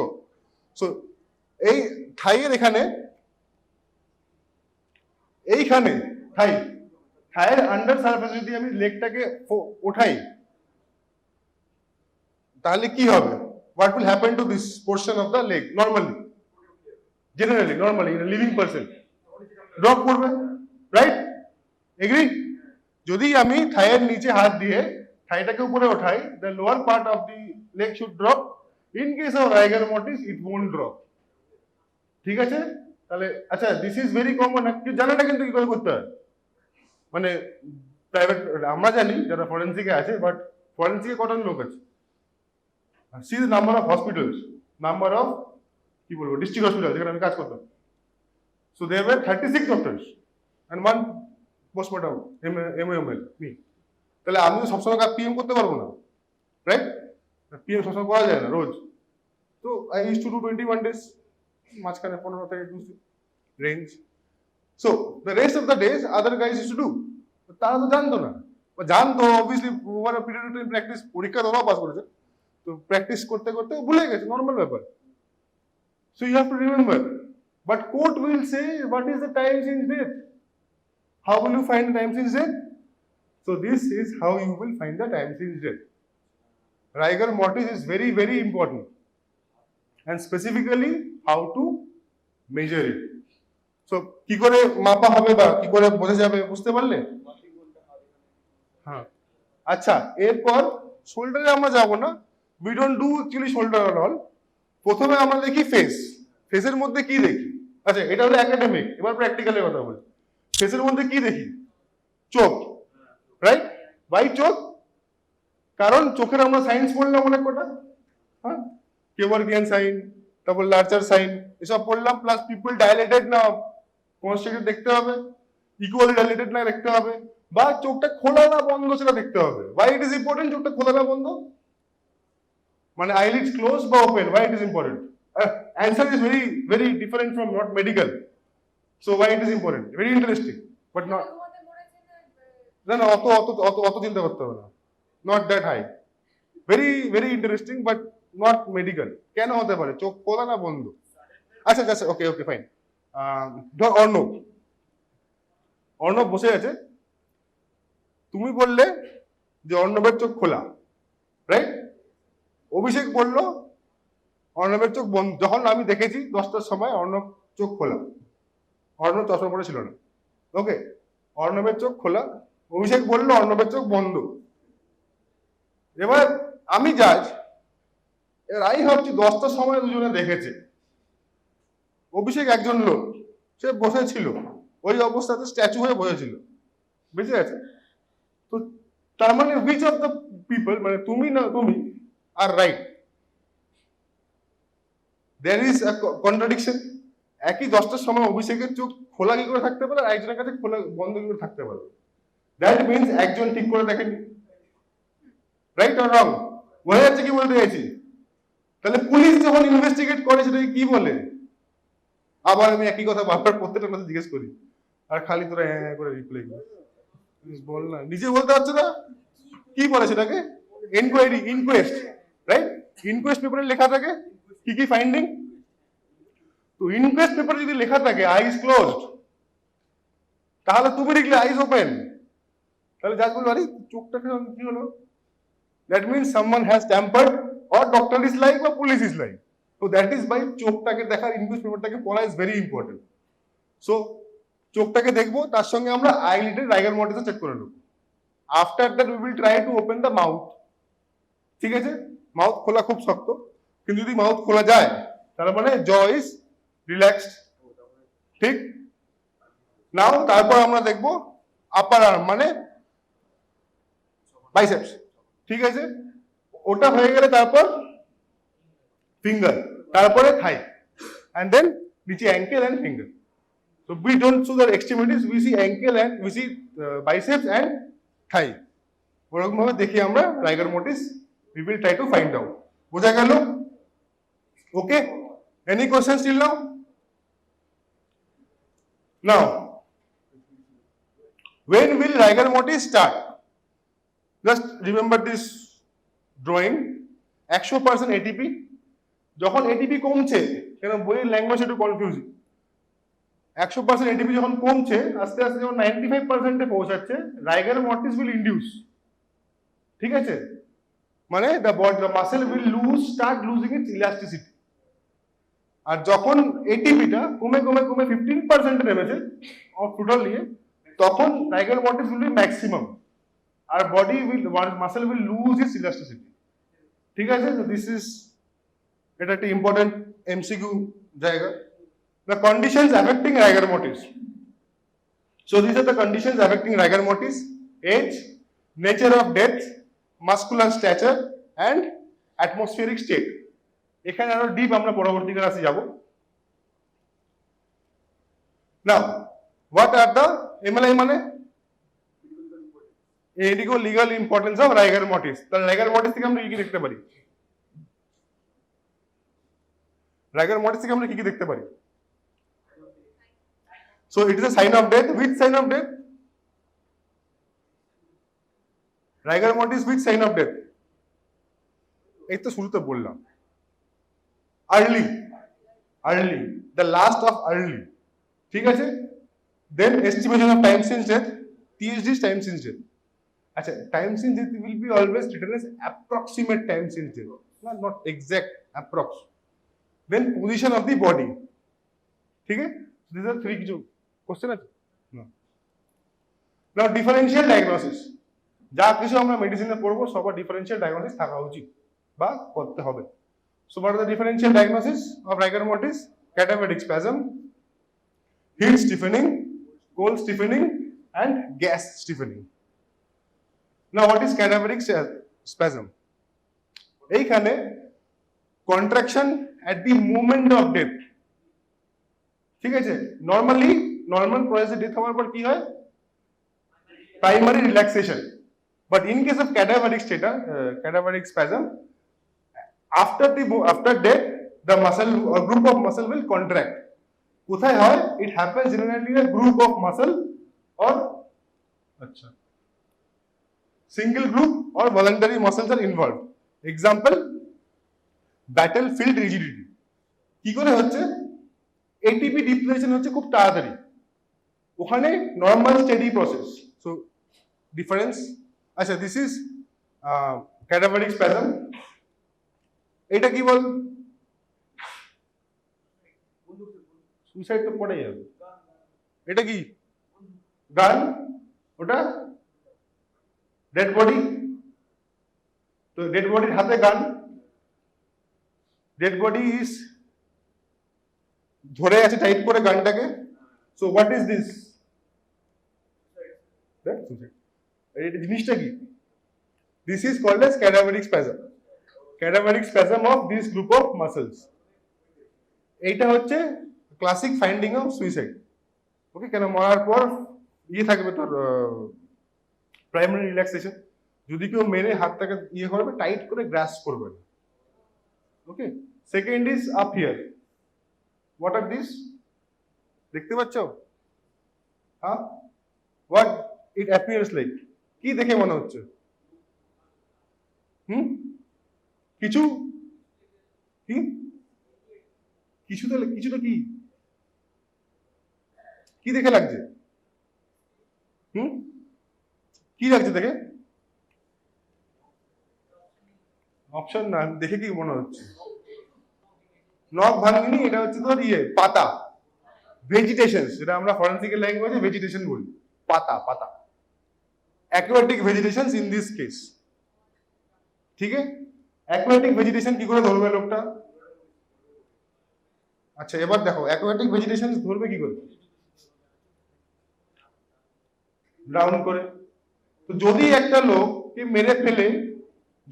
সো এই থাইয়ের এইখানে থাইয়ের আন্ডার সারফেস যদি আমি লেগটাকে ওঠাই, তাহলে কি হবে? what will happen to this portion of the leg normally in a living person? Drop করবে, রাইট? এগ্রি? যদি আমি থাইয়ের নিচে হাত দিয়ে থাইটাকে উপরে ওঠাই, the lower part of the leg should drop. In case of rigor mortis it won't drop. ঠিক আছে? তাহলে আচ্ছা, দিস ইজ ভেরি কমন, জানে না কিন্তু কি করে করতে হয়। মানে প্রাইভেট আমরা জানি যারা ফরেন্সিকে আছে, বাট ফরেন্সিকে কজন লোক আছে? See the number of hospitals, number of কি বলবো ডিস্ট্রিক্ট হসপিটাল যেখানে আমি কাজ করতাম। So there were 36 doctors and 1 postmortem MML me. তাহলে আমি তো সবসময় পিএম করতে পারবো না, রাইট? পিএম সবসময় করা যায় না রোজ। তো I use to do 21 days, মাঝখানে 15 থেকে 20 range. So the rest of the days other guys use to do. তারা তো জানতো না, জানতো obviously over a period of time practice, পরীক্ষা তোরাও পাস করেছে, তো প্র্যাকটিস করতে করতে ভুলে গেছে, নর্মাল ব্যাপার। So you have to remember, but court will say what is the time since death. How will you find the time since death? So this is how you will find the time since death. Rigor mortis is very, very important, and specifically how to measure it. So কি করে মাপা হবে বা কি করে বোঝা যাবে, বুঝতে পারলে? হ্যাঁ, আচ্ছা, এরপর শোল্ডারে আমরা যাব না, we don't do actually shoulder at all. প্রথমে আমরা দেখি ফেসের মধ্যে কি দেখি। আচ্ছা, এটা হলো একাডেমিক, এবার প্র্যাকটিক্যালের কথা বলি। ফেসের মধ্যে কি দেখি? চোখ, রাইট? ওয়াই চোখ? কারণ চোখের আমরা সায়েন্স পড়লাম অনেক কটা। হ্যাঁ, কেভারভিয়ান সাইন, তারপর লার্চার সাইন, এসব পড়লাম, প্লাস পিপল ডাইলেটেড না কনস্ট্রিক্টেড দেখতে হবে, ইকুয়ালি ডাইলেটেড না দেখতে হবে, বা চোখটা খোলা না বন্ধ সেটা দেখতে হবে। Why it is important চোখটা খোলা না বন্ধ? মানে eyelids closed বা open, why it is important? Answer is very different from not medical. So why it is important? Very interesting, but not. না অত চিন্তা করতে হবে না, not that high. Very interesting but not medical. কেন হতে পারে? চোখ খোলা না বন্ধ? আচ্ছা ওকে ফাইন। ধর অর্ণব বসে আছে, তুমি বললে যে অর্ণবের চোখ খোলা, রাইট? অভিষেক বললো অর্ণবের চোখ বন্ধ। যখন আমি দেখেছি 10টার সময় অর্ণব চোখ খোলা, অর্ণব চশমা পরে ছিল না, ওকে? অর্ণবের চোখ খোলা, অভিষেক বললো অর্ণবের চোখ বন্ধ। এবার আমি জাজ, এবার আমি ভাবছি 10টার সময় দুজনে দেখেছে, অভিষেক একজন লোক, সে বসেছিল ওই অবস্থাতে স্ট্যাচু হয়ে বসেছিল, বুঝে গেছে? তো তার মানে which of the people, মানে তুমি না তুমি আর right? there is a contradiction. একই 10টার সময় অভিষেকের চোখ খোলা কি করে থাকতে পারে, আর একজনের কাছে খোলা বন্ধ কি করে থাকতে পারে? দ্যাট মিনস একজন ঠিক করে দেখেনি, রাইট অর রং? বোঝা যাচ্ছে কি বলতে চাইছি? তাহলে পুলিশ যখন ইনভেস্টিগেট করে সেটাকে কি বলে? আবার আমি একই কথা বারবার প্রত্যেকটা কথা জিজ্ঞেস করি, আর খালি তোরা হ্যাঁ করে রিপ্লাই বল না, নিজে বলতে পারছো না কি বলে সেটাকে? Enquiry, inquest, right? ইনকোয়েস্ট পেপারে লেখা থাকে কি ফাইন্ডিং। তো ইনকোয়েস্ট পেপারে যদি লেখা থাকে আইজ ক্লোজড, তাহলে তুমি লিখলে আইজ ওপেন, তাহলে যা বলবো আরে চোখটা কি হলো? That means someone has tempered or doctor is like বা পুলিশ ইজ লাইক। তো দ্যাট ইজ বাই চোখটাকে দেখার, ইনকোয়েস্ট পেপারটাকে পড়া ইজ ভেরি ইম্পর্টেন্ট। সো চোখটাকে দেখবো, তার সঙ্গে আমরা আইলিডের রাইগার মর্টিসও চেক করে নেবো। After that we will try to open the mouth. ঠিক আছে? মাউথ খোলা খুব শক্ত, কিন্তু যদি মাউথ খোলা যায় তার মানে জ ইজ রিল্যাক্সড। ঠিক? নাও তারপর আমরা দেখবো আপার আর্ম মানে বাইসেপস। ঠিক আছে? ওটা হয়ে গেলে তারপর ফিঙ্গার, তারপরে থাই, and then নিচে ankle and finger. So we don't see the extremities, we see ankle and we see biceps and thigh. ওরকম ভাবে দেখি আমরা রাইগার mortis, we will try to find out. বোঝা গেল? Okay? Any questions till now? Now, when will rigor mortis start? Just remember this drawing. 100% ATP. যখন ATP কমছে, কেন বইয়ের ল্যাঙ্গুয়েজ একটু কনফিউজিং। 100% ATP যখন কমছে, আস্তে আস্তে যখন 95% এ পৌঁছাচ্ছে, রাইগার মর্টিস উইল ইনডিউস। ঠিক আছে? মানে the muscle will start losing its elasticity. আর যখন ATP-টা কমে 15% নেমেছে টোটাল নিয়ে, তখন rigor mortis will be maximum, আর muscle will lose its elasticity. ঠিক আছে? তো দিস ইজ, এটা একটা ইম্পর্টেন্ট MCQ জায়গা। The conditions affecting rigor mortis. So these are the conditions affecting rigor mortis: age, nature of death, muscular stature, and atmospheric state. এখানে আরো deep আমরা পরবর্তী ক্লাসে যাব। Now, what are the MLI মানে? Medical legal importance of rigor mortis. তাহলে rigor mortis থেকে আমরা কি দেখতে পারি? rigor mortis থেকে আমরা কি দেখতে পারি? So it is a sign of death. Which sign of death? Rigor mortis which sign of death? এই তো শুরুতে বললাম, early, the last of early. ঠিক আছে? Then estimation of time since death, TSD is time since death. আচ্ছা, time since death will be always written as approximate time since death, not exact, approx. Then position of the body. ঠিক আছে? These are three কিছু question আছে। নাও differential diagnosis, যা কিছু আমরা মেডিসিনে পড়বো সবার ডিফারেন্সিয়াল ডায়াগনোসিস থাকা উচিত বা করতে হবে। So what are the differential diagnosis of rigor mortis? Cadaveric spasm, heat stiffening, cold stiffening, and gas stiffening. Now what is cadaveric spasm? এইখানে contraction at the moment of death. ঠিক আছে, normal প্রসেসে death হওয়ার পর কি হয়? Primary relaxation. But in case of cadaveric spasm, after death, the muscle or group of muscle will contract. কোথায় হয়? It happens generally in a group of muscle or single group or voluntary muscles are involved. Example, battlefield rigidity. কি করে হচ্ছে? ATP depletion হচ্ছে খুব তাড়াতাড়ি, ওখানে normal steady process. So difference. আচ্ছা, দিস ইজ ক্যাডাভারিক স্প্যাজম। এটা কি বল? সুইসাইড তো পড়ে যাবে। এটা কি? গান। ওটা ডেড বডি। তো ডেড বডির হাতে গান। ডেড বডি ইজ ধরে আছে টাইট করে গানটাকে। So what is this? এই জিনিসটা কি? This is called as cadaveric spasm. Cadaveric spasm of this group of muscles. এইটা হচ্ছে classic finding of suicide. Okay, কেন মরার পর থাকবে তোর প্রাইমারি রিল্যাক্সেশন। যদি কেউ মেরে হাতটাকে করবে, টাইট করে গ্রাস করবে। Okay, second is up here. What are this? দেখতে পাচ্ছ? হ্যাঁ, হোয়াট ইট অ্যাপিয়ার্স লাইক? কি দেখে মনে হচ্ছে? কিছু কি? কিছুটা কি? কি দেখে লাগছে? কি লাগছে দেখে? অপশন না, দেখে কি মনে হচ্ছে? নখ ভাঙিনি, এটা হচ্ছে তোর পাতা, ভেজিটেশন। যেটা আমরা ফরেনসিক ল্যাঙ্গুয়েজে ভেজিটেশন বলি। পাতা aquatic vegetation in this case. ঠিক আছে, অ্যাকুয়াটিক ভেজিটেশন কি করে ধরবে লোকটা? আচ্ছা, এবার দেখো অ্যাকুয়াটিক ভেজিটেশন ধরবে কি করে? ড্রাউন করে। তো যদি একটা লোককে মেরে ফেলে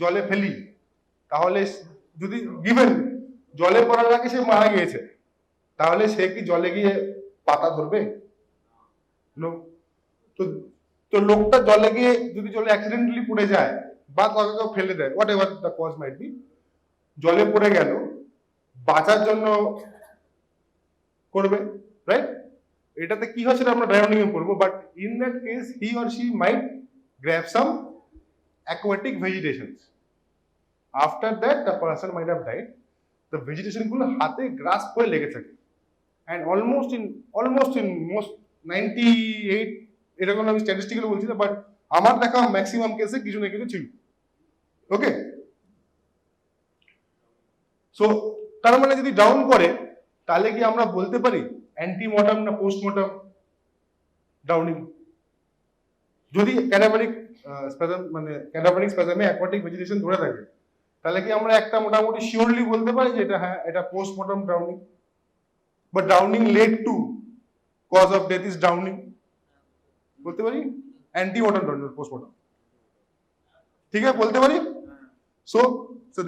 জলে ফেলি, তাহলে যদি গিভেন জলে পড়ার আগে সে মারা গিয়েছে, তাহলে সে কি জলে গিয়ে পাতা ধরবে? তো লোকটা জলে গিয়ে যদি জলে অ্যাক্সিডেন্টালি পড়ে যায় বা কাউকে কেউ ফেলে দেয়, whatever the cause might be, জলে পড়ে গেল, বাঁচার জন্য করবে, রাইট? এটাতে কি হয় সেটা আমরা ড্রাউনিং এ করবো, but in that case he or she might grab some aquatic vegetations. After that the person might have died. The vegetation গুলো হাতে গ্রাস করে লেগে থাকে, and almost in most 98, এরকম আমি স্ট্যাটিস্টিক্যালি বলছি না, বাট আমার দেখা ম্যাক্সিমাম কেসে কিছু না কিছু ছিল। ওকে, সো তার মানে যদি ডাউন করে, তাহলে কি আমরা বলতে পারি অ্যান্টিমর্টাম না পোস্টমর্টাম ডাউনিং? যদি ক্যাডাভারিক স্প্যাজমে অ্যাকোয়াটিক ভেজিটেশন ধরে থাকে, তাহলে কি আমরা একটা মোটামুটি শিওরলি বলতে পারি যে এটা হ্যাঁ, এটা postmortem drowning? But drowning led to cause of death is drowning, বলতে পারি অ্যান্টিমর্টম ড্রাউনিং, পোস্টমর্টম। ঠিক আছে, বলতে পারি। So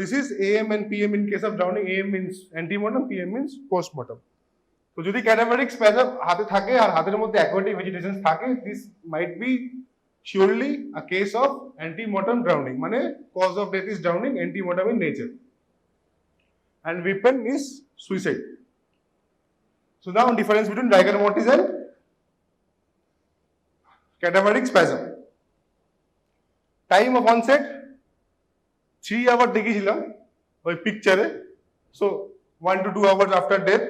this is AM and PM in case of drowning. AM means antemortem, PM means postmortem. তো যদি ক্যাডাভারিক স্প্যাজম হাতে থাকে আর হাতের মধ্যে অ্যাকোয়াটিক ভেজিটেশন থাকে, this might be surely a case of antemortem drowning, মানে cause of death is drowning, antemortem in nature, and weapon is suicide. So now difference between rigor mortis and cadaveric spasm. Time of onset 3 hours দেখিয়েছিলাম ওই পিকচারে। So 1 to 2 hours after death.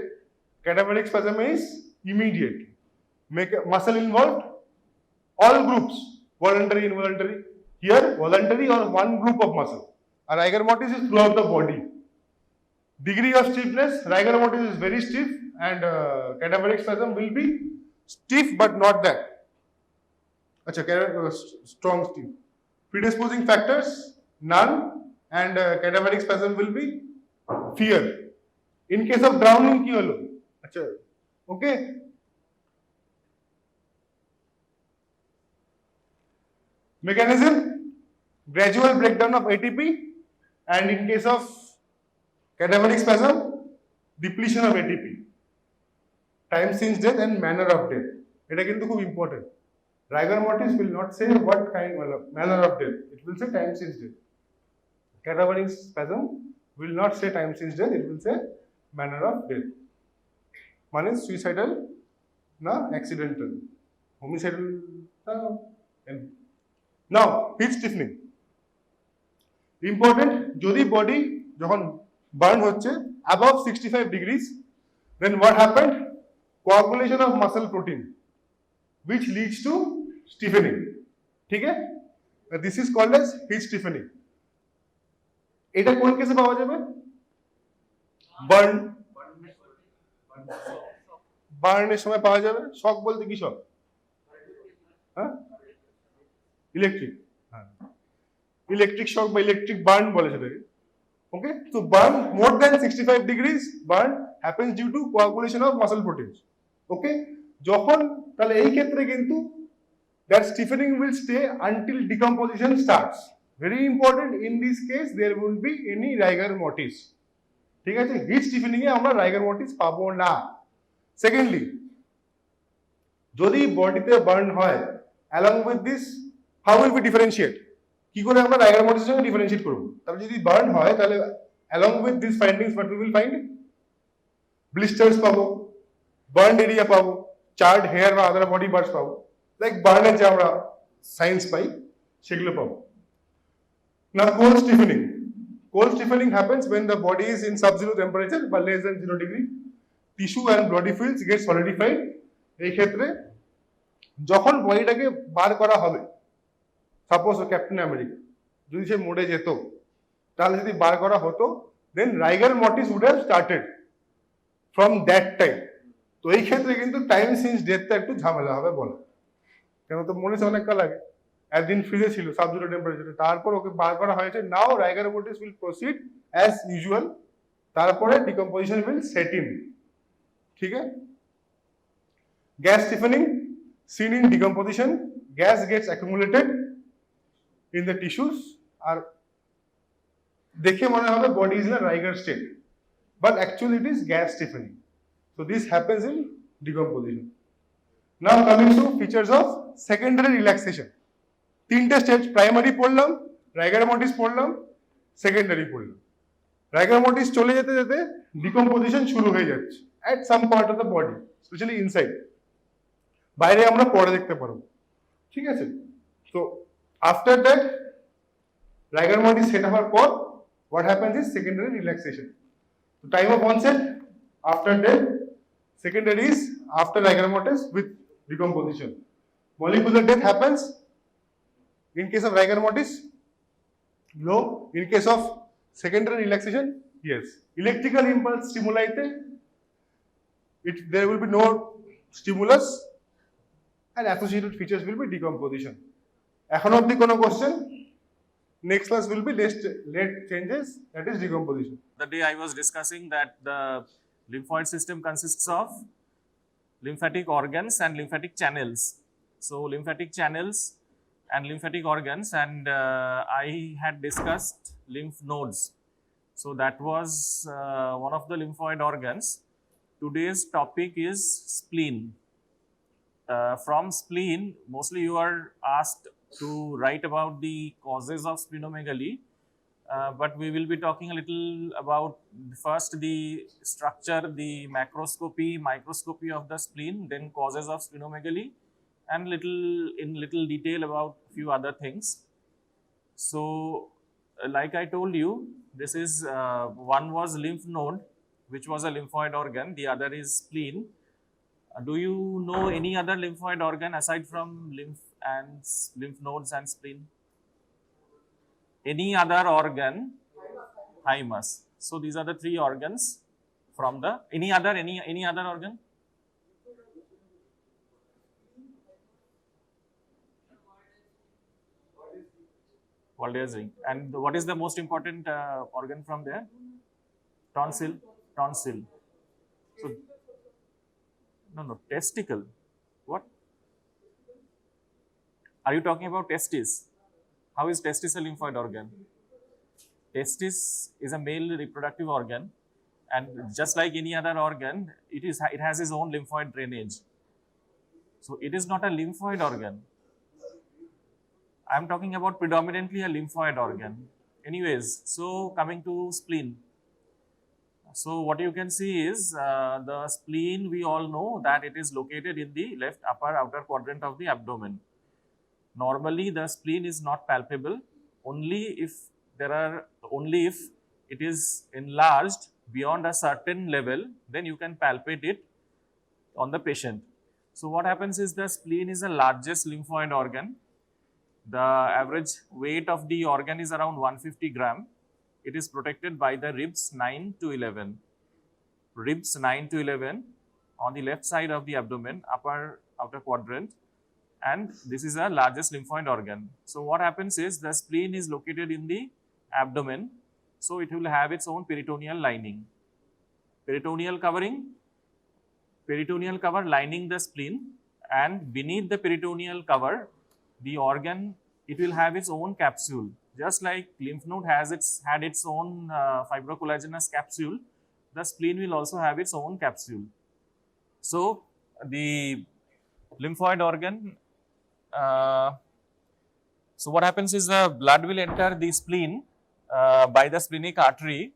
Cadaveric spasm is immediate. Make a muscle involved, all groups, voluntary, involuntary. Here voluntary or one group of muscle. A rigor mortis is throughout the body. Degree of stiffness, rigor mortis is very stiff, and cadaveric spasm will be stiff but not that. Acha, strong stiff. Predisposing factors none, and cadaveric spasm will be fear. In case of drowning ki holo? Acha, okay. Mechanism, gradual breakdown of ATP, and in case of Cadaveric spasm, depletion of ATP, time since death and manner of death. এটা কিন্তু খুব important. Rigor mortis will not say what kind of manner of death. It will say time since death. Cadaveric spasm will not say time since death. It will say manner of death. মানে suicidal না accidental. Homicidal না. Now heat stiffening. Important, যদি body যখন burn হচ্ছে above 65 degrees, then what happened? Coagulation of muscle protein, which leads to stiffening. ঠিক আছে? This is called as heat stiffening. এটা কোন কেসে পাওয়া যাবে? বার্নের সময় পাওয়া যাবে। শক বলতে কি শক? হ্যাঁ, ইলেকট্রিক। হ্যাঁ, ইলেকট্রিক শক বা ইলেকট্রিক বার্ন বলে সেটাকে। ওকে, so burn more than 65 degrees burn happens due to coagulation of muscle proteins. Okay, যখন তাহলে এই ক্ষেত্রে কিন্তু that stiffening will stay until decomposition starts. Very important, in this case there won't be any rigor mortis. ঠিক আছে, hit স্টিফেনিং এ আমরা রাইগার mortis পাবো না। সেকেন্ডলি, যদি বডিতে বার্ন হয় along with this, how will we differentiate? কি করে আমরা রাইগার মর্টিসের সঙ্গে ডিফারেন্সিয়েট করব? তাহলে যদি বার্ন হয় তাহলে along with these findings what we will find? Blisters পাবো, বার্ন এরিয়া পাবো, চার্ড হেয়ার বা আদার বডি পার্টস পাবো, লাইক বার্নের যে আমরা সাইন্স পাই সেগুলো পাবো না। Cold stiffening, cold stiffening happens when the body is in sub-zero temperature but less than 0 degree. Tissue and bloody fluids get solidified. এই ক্ষেত্রে যখন বডিটাকে বার করা হবে, সাপোজ ক্যাপ্টেন আমেরিকা যদি সে মরে যেত, তাহলে যদি বার করা হতো, then rigor mortis would have started from that time. তো এই ক্ষেত্রে কিন্তু টাইম সিন্স ডেথটা একটু ঝামেলা হবে বলা, কেন তো মনে হচ্ছে অনেক কাল আগে, একদিন ফ্রিজে ছিল সাব-জিরো টেম্পারেচারে, তারপর ওকে বার করা হয়েছে। Now rigor mortis will proceed as usual, তারপরে ডিকম্পোজিশন উইল সেট ইন। ঠিক আছে, gas stiffening, seen in decomposition, gas gets accumulated in the tissues, আর দেখে মনে হবে body is in a rigor state, but actually it is gas stiffening. So this happens in decomposition. Now coming to features of secondary relaxation. তিনটে stage, primary পড়লাম, রাইগার mortis পড়লাম, secondary পড়লাম। রাইগার mortis চলে যেতে যেতে ডিকম্পোজিশন শুরু হয়ে যাচ্ছে at some part of the body, especially inside. বাইরে আমরা পরে দেখতে পারবো। ঠিক আছে, তো আফটার দ্যাট রাইগার মর্টিস সেট হওয়ার পর what happens is secondary relaxation. So time of onset after death, secondary is after rigor mortis with decomposition. Molecular death happens in case of rigor mortis, low. In case of secondary relaxation, yes. Electrical impulse stimuli te, there will be no stimulus and associated features will be decomposition. এখন অবধি কোনো question? Next class will be late changes, that is decomposition. The day I was discussing that the lymphoid system consists of lymphatic organs and lymphatic channels. So lymphatic channels and lymphatic organs, and I had discussed lymph nodes. So that was one of the lymphoid organs. Today's topic is spleen. From spleen, mostly you are asked to write about the causes of splenomegaly, but we will be talking a little about first the structure, the microscopy of the spleen, then causes of splenomegaly, and little detail about few other things. So like I told you, this is one was lymph node, which was a lymphoid organ, the other is spleen. Do you know any other lymphoid organ aside from lymph nodes and spleen? Any other organ? Thymus. So these are the three organs from the any other organ? Walde's ring. And what is the most important organ from there? Tonsil. So no, testicle. What? Are you talking about testis? How is testis a lymphoid organ? Testis is a male reproductive organ, and just like any other organ, it has its own lymphoid drainage. So it is not a lymphoid organ. I am talking about predominantly a lymphoid organ. Anyways, so coming to spleen. So what you can see is the spleen, we all know that it is located in the left upper outer quadrant of the abdomen. Normally the spleen is not palpable only if it is enlarged beyond a certain level, then you can palpate it on the patient. So what happens is the spleen is the largest lymphoid organ. The average weight of the organ is around 150 gram. It is protected by the ribs 9 to 11. Ribs 9 to 11 on the left side of the abdomen, upper outer quadrant, and this is the largest lymphoid organ. So what happens is the spleen is located in the abdomen, so it will have its own peritoneal lining. Peritoneal cover lining the spleen, and beneath the peritoneal cover, the organ, it will have its own capsule. Just like lymph node had its own fibrocollagenous capsule, the spleen will also have its own capsule. So the lymphoid organ, so what happens is the blood will enter the spleen by the splenic artery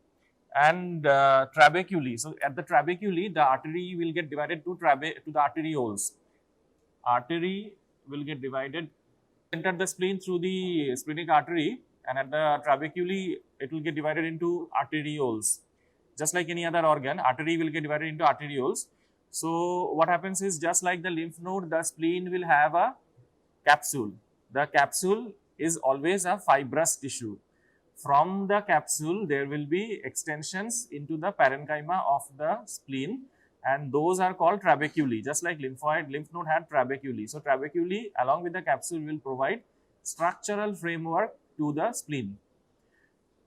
and trabeculae. So at the trabeculae, the artery will get divided to the arterioles. Artery will get divided, enter the spleen through the splenic artery, and at the trabeculae, it will get divided into arterioles. Just like any other organ, artery will get divided into arterioles. So what happens is, just like the lymph node, the spleen will have a capsule. The capsule is always a fibrous tissue. From the capsule, there will be extensions into the parenchyma of the spleen, and those are called trabeculae. Just like lymph node had trabeculae. So trabeculae along with the capsule will provide structural framework to the spleen.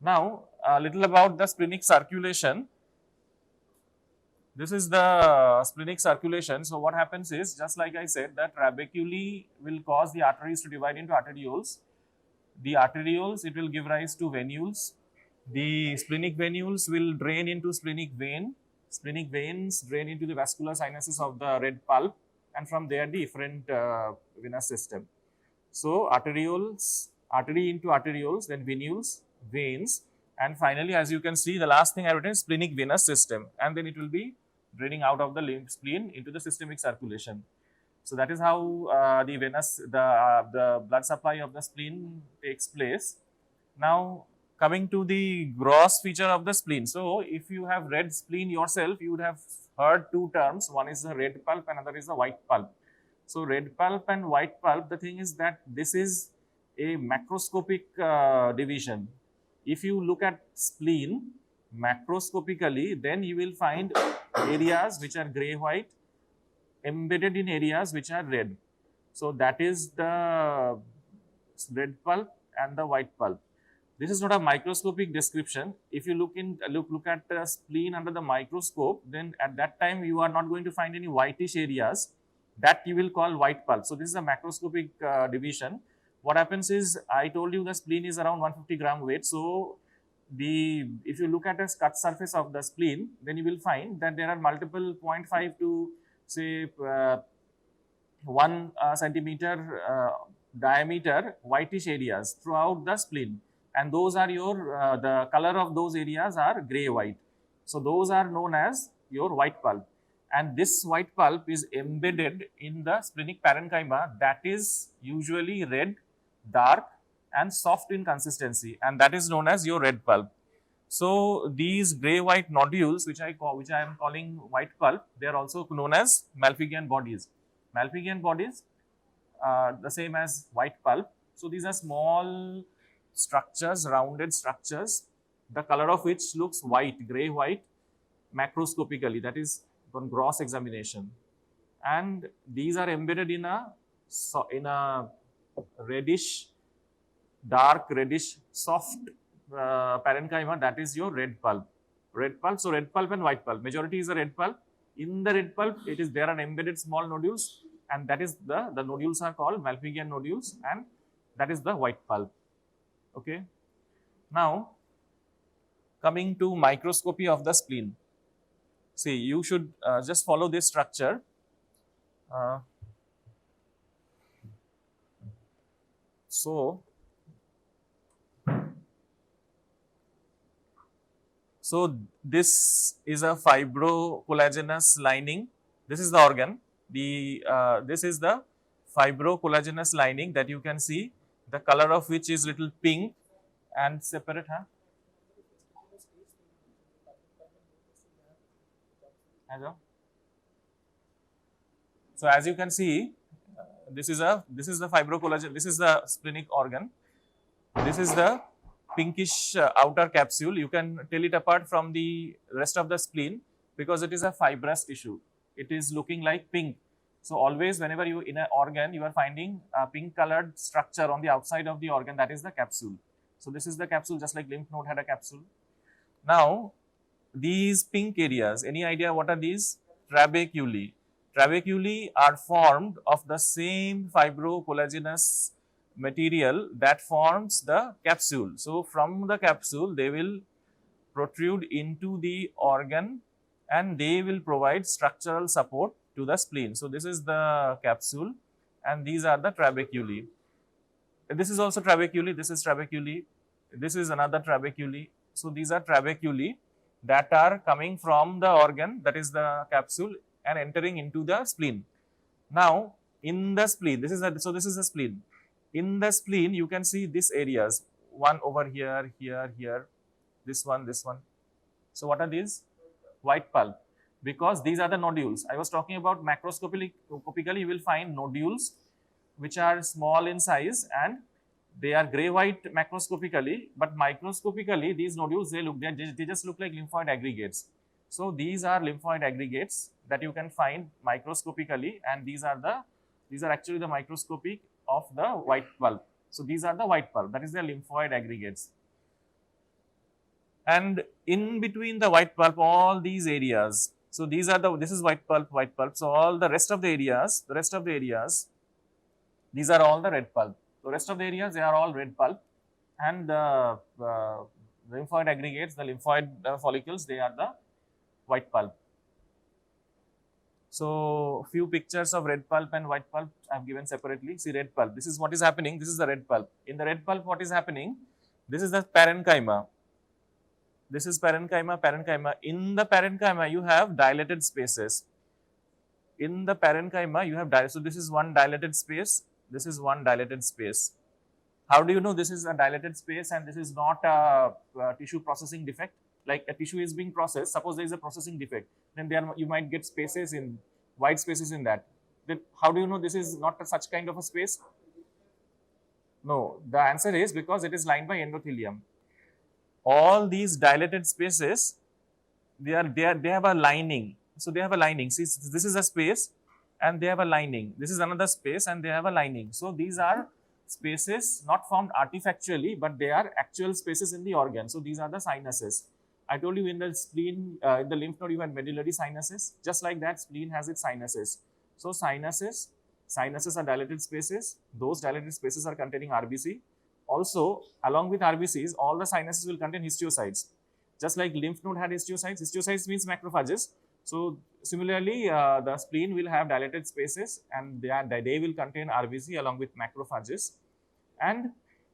Now, a little about the splenic circulation. This is the splenic circulation. So what happens is, just like I said, the trabeculae will cause the arteries to divide into arterioles. The arterioles, it will give rise to venules. The splenic venules will drain into splenic vein. Splenic veins drain into the vascular sinuses of the red pulp, and from there the efferent venous system. So arterioles, artery into arterioles, then venules, veins, and finally, as you can see, the last thing I written is splenic venous system, and then it will be draining out of the spleen into the systemic circulation. So that is how the blood supply of the spleen takes place. Now, coming to the gross feature of the spleen. So if you have red spleen yourself, you would have heard two terms. One is the red pulp, another is the white pulp. So red pulp and white pulp, the thing is that this is a macroscopic division. If you look at spleen macroscopically, then you will find areas which are gray-white embedded in areas which are red. So that is the red pulp and the white pulp. This is not a microscopic description. If you look at the spleen under the microscope, then at that time you are not going to find any whitish areas that you will call white pulp. So this is a macroscopic division. What happens is, I told you the spleen is around 150 gram weight. So if you look at a cut surface of the spleen, then you will find that there are multiple 0.5 to say 1 centimeter diameter whitish areas throughout the spleen, and those are your the color of those areas are gray-white. So those are known as your white pulp, and this white pulp is embedded in the splenic parenchyma, that is usually red, dark, and soft in consistency, and that is known as your red pulp. So these gray-white nodules, which I am calling white pulp, they are also known as Malpighian bodies. Malpighian bodies are the same as white pulp. So these are small structures, rounded structures, the color of which looks white, gray-white, macroscopically, that is on gross examination. And these are embedded in a reddish, dark reddish, soft parenchyma, that is your red pulp. Red pulp, so red pulp and white pulp. Majority is a red pulp. In the red pulp, there are embedded small nodules, and that is the nodules are called Malpighian nodules, and that is the white pulp. Okay. Now, coming to microscopy of the spleen. See, you should just follow this structure. Uh, so, this is a fibrocollagenous lining. This is the organ. This is the fibrocollagenous lining that you can see, the color of which is little pink and separate. Huh? Hello. So as you can see, this is the fibrocollagen. This is the splenic organ. This is the pinkish outer capsule. You can tell it apart from the rest of the spleen because it is a fibrous tissue. It is looking like pink. So always whenever you in an organ, you are finding a pink colored structure on the outside of the organ, that is the capsule. So this is the capsule, just like lymph node had a capsule. Now these pink areas, any idea what are these? Trabeculae. Trabeculae are formed of the same fibrocollagenous material that forms the capsule. So from the capsule, they will protrude into the organ and they will provide structural support to the spleen. So this is the capsule and these are the trabeculae. This is also trabeculae, this is trabeculae, this is another trabeculae. So these are trabeculae that are coming from the organ, that is the capsule, and entering into the spleen. Now in the spleen, this is the spleen. In the spleen, you can see these areas, one over here, here, this one. So what are these? White pulp, because these are the nodules. I was talking about macroscopically, you will find nodules which are small in size and they are gray-white macroscopically, but microscopically these nodules, they just look like lymphoid aggregates. So these are lymphoid aggregates that you can find microscopically, and these are actually the microscopic of the white pulp. So these are the white pulp, that is the lymphoid aggregates. And in between the white pulp, all these areas, so this is white pulp. So all the rest of the areas, these are all the red pulp. The rest of the areas, they are all red pulp, and the lymphoid aggregates, the lymphoid follicles, they are the white pulp. So few pictures of red pulp and white pulp I have given separately. See, red pulp, this is what is happening. This is the red pulp. In the red pulp, what is happening? This is the parenchyma. This is parenchyma. In the parenchyma, you have dilated spaces. In the parenchyma, you have so this is one dilated space. This is one dilated space. How do you know this is a dilated space and this is not a tissue processing defect? Like a tissue is being processed, suppose there is a processing defect, then you might get spaces in, wide spaces in that. Then how do you know this is not such kind of a space? No, the answer is because it is lined by endothelium. All these dilated spaces, they have a lining. So they have a lining. See, this is a space and they have a lining. This is another space and they have a lining. So these are spaces not formed artifactually, but they are actual spaces in the organ. So these are the sinuses. I told you in the spleen, in the lymph node, you had medullary sinuses. Just like that, spleen has its sinuses. So sinuses are dilated spaces. Those dilated spaces are containing RBC. Also, along with RBCs, all the sinuses will contain histiocytes. Just like lymph node had histiocytes. Histiocytes means macrophages. So similarly, the spleen will have dilated spaces and they will contain RBC along with macrophages. And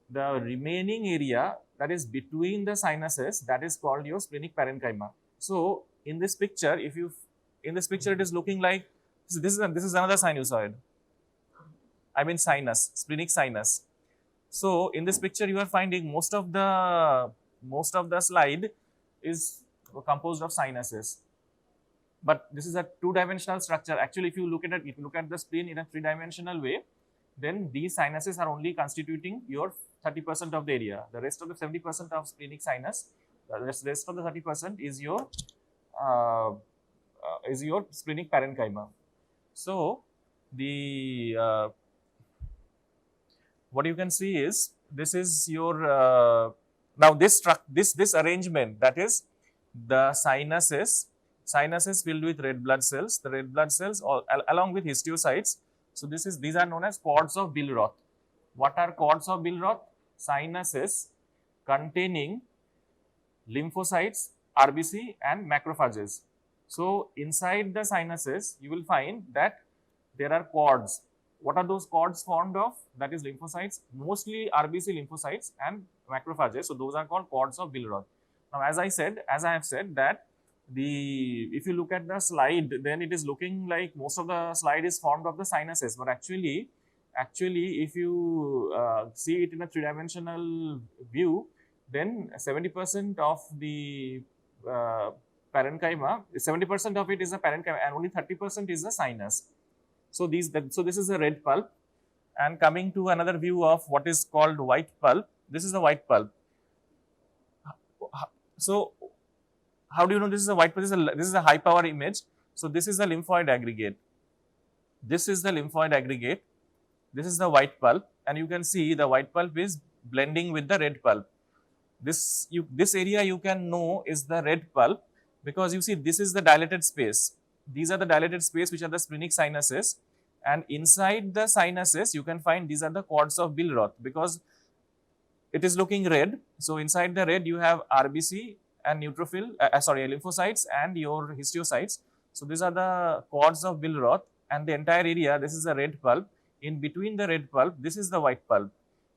the remaining area that is between the sinuses, that is called your splenic parenchyma. So in this picture, it is looking like this is another sinusoid. I mean sinus, splenic sinus. So in this picture, you are finding most of the slide is composed of sinuses. But this is a two-dimensional structure. Actually, if you look at the spleen in a three-dimensional way, then these sinuses are only constituting your 30% of the area. The rest of the 70% of splenic sinus, the rest of the 30% is your splenic parenchyma. So the what you can see is this is your now this arrangement, that is the sinuses filled with red blood cells. The red blood cells along with histiocytes. So these are known as cords of Billroth. What are cords of Billroth? Sinuses containing lymphocytes, RBC and macrophages. So inside the sinuses, you will find that there are cords. What are those cords formed of? That is lymphocytes, mostly RBC lymphocytes and macrophages. So those are called cords of Billroth. Now, as I have said that if you look at the slide, then it is looking like most of the slide is formed of the sinuses, but actually if you see it in a three-dimensional view, then 70% of the parenchyma, 70% of it is a parenchyma and only 30% is the sinus. So this is a red pulp. And coming to another view of what is called white pulp, this is the white pulp. So how do you know this is a white pulp? This is a high power image. So this is the lymphoid aggregate. This is the lymphoid aggregate. This is the white pulp, and you can see the white pulp is blending with the red pulp. This area you can know is the red pulp, because you see this is the dilated space. These are the dilated space which are the splenic sinuses, and inside the sinuses you can find these are the cords of Billroth, because it is looking red. So inside the red you have RBC and lymphocytes and your histiocytes. So these are the cords of Billroth, and the entire area, this is the red pulp. In between the red pulp, this is the white pulp.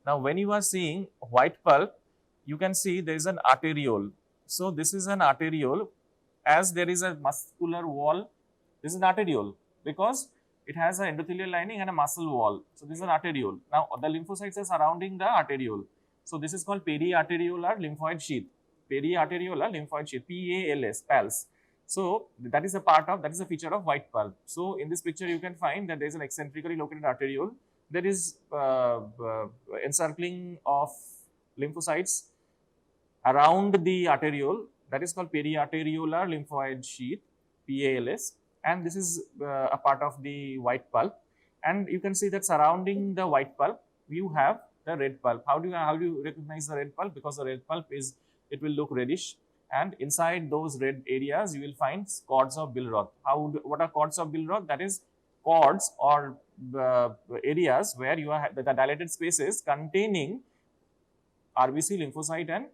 Now when you are seeing white pulp, you can see there is an arteriole. So this is an arteriole. As there is a muscular wall, this is an arteriole because it has an endothelial lining and a muscle wall. So this is an arteriole. Now the lymphocytes are surrounding the arteriole. So this is called periarteriolar lymphoid sheath. Periarteriolar lymphoid sheath, PALS. So that is a feature of white pulp. So in this picture you can find that there is an eccentrically located arteriole. There is encircling of lymphocytes around the arteriole. That is called periarteriolar lymphoid sheath, PALS, and this is a part of the white pulp. And you can see that surrounding the white pulp, you have the red pulp. How do you recognize the red pulp? Because the red pulp it will look reddish, and inside those red areas you will find cords of Billroth. What are cords of Billroth? That is cords or areas where you are the dilated spaces containing RBC, lymphocyte and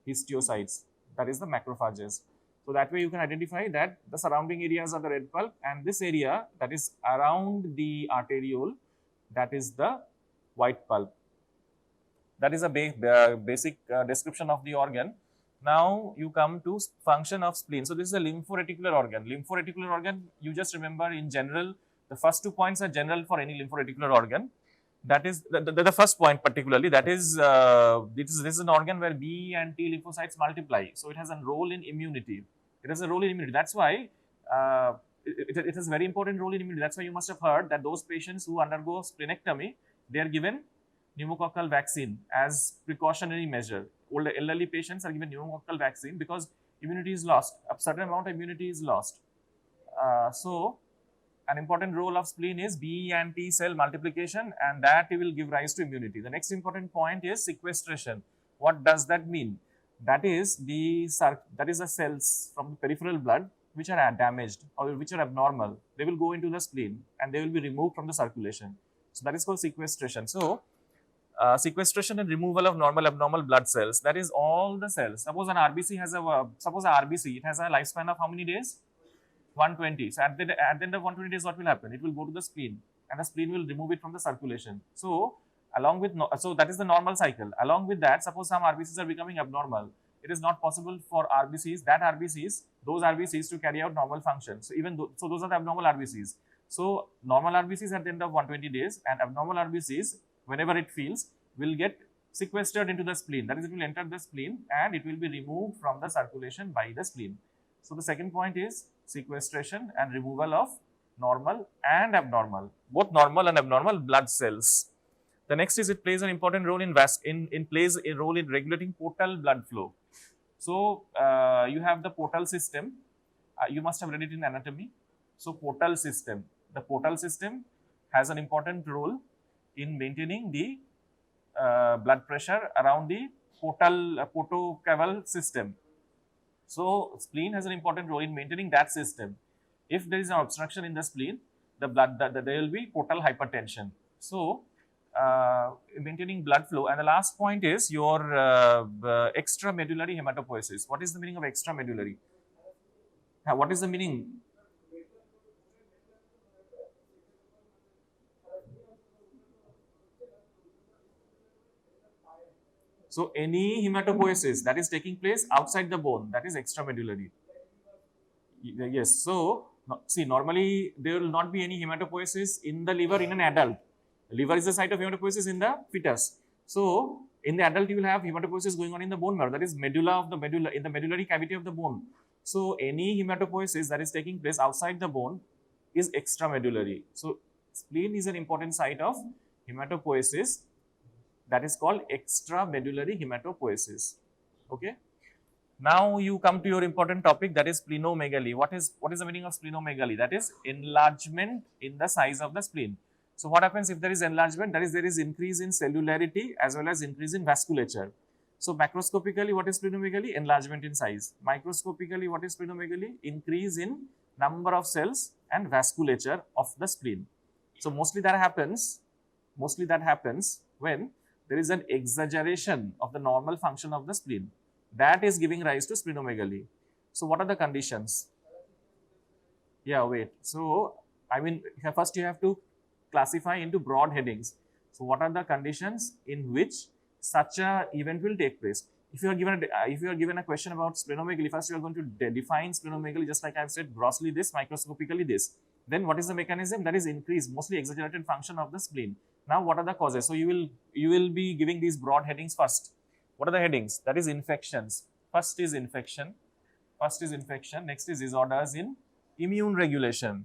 histiocytes. That is the macrophages. So that way you can identify that the surrounding areas are the red pulp, and this area that is around the arteriole, that is the white pulp. That is a basic description of the organ. Now you come to function of spleen. So this is a lymphoreticular organ. Lymphoreticular organ, you just remember in general, the first 2 points are general for any lymphoreticular organ. That is the first point particularly. That is this is an organ where B and T lymphocytes multiply. So it has a role in immunity. It has a role in immunity. That's why it has a very important role in immunity. That's why you must have heard that those patients who undergo splenectomy, they are given pneumococcal vaccine as precautionary measure. Older elderly patients are given pneumococcal vaccine because immunity is lost. A certain amount of immunity is lost. So an important role of spleen is B and T cell multiplication, and that will give rise to immunity. The next important point is sequestration. What does that mean? That is the cells from the peripheral blood which are damaged or which are abnormal. They will go into the spleen and they will be removed from the circulation. So that is called sequestration. So sequestration and removal of normal abnormal blood cells. That is all the cells. Suppose an RBC has it has a lifespan of how many days? 120. So at the end of 120 days, what will happen? It will go to the spleen, and the spleen will remove it from the circulation. So that is the normal cycle. Along with that, suppose some RBCs are becoming abnormal. It is not possible for those RBCs to carry out normal functions. So those are the abnormal RBCs. So normal RBCs at the end of 120 days and abnormal RBCs, whenever it feels, will get sequestered into the spleen. That is, it will enter the spleen and it will be removed from the circulation by the spleen. So the second point is sequestration and removal of normal and abnormal, both normal and abnormal blood cells. The next is it plays an important role in regulating portal blood flow. So you have the portal system. You must have read it in anatomy. So portal system. The portal system has an important role in maintaining the blood pressure around the portocaval system. So spleen has an important role in maintaining that system. If there is an obstruction in the spleen, there will be portal hypertension. So maintaining blood flow. And the last point is your extramedullary hematopoiesis. What is the meaning of extramedullary? What is the meaning? So any hematopoiesis that is taking place outside the bone, that is extramedullary. Yes. So see, normally there will not be any hematopoiesis in the liver in an adult. Liver is the site of hematopoiesis in the fetus. So in the adult, you will have hematopoiesis going on in the bone marrow, that is medulla of the medulla, in the medullary cavity of the bone. So any hematopoiesis that is taking place outside the bone is extramedullary. So spleen is an important site of hematopoiesis, that is called extramedullary hematopoiesis. Okay. Now you come to your important topic, that is splenomegaly. What is the meaning of splenomegaly? That is enlargement in the size of the spleen. So what happens if there is enlargement? That is, there is increase in cellularity as well as increase in vasculature. So macroscopically, what is splenomegaly? Enlargement in size. Microscopically, what is splenomegaly? Increase in number of cells and vasculature of the spleen. So mostly that happens when there is an exaggeration of the normal function of the spleen. That is giving rise to splenomegaly. So what are the conditions? Yeah, wait. So I mean, first you have to classify into broad headings. So what are the conditions in which such a event will take place? If you are given a question about splenomegaly, first you are going to define splenomegaly, just like I have said, grossly this, microscopically this. Then what is the mechanism? That is increased, mostly exaggerated function of the spleen. Now what are the causes? So you will be giving these broad headings first. What are the headings? That is infections. First is infection. Next is disorders in immune regulation.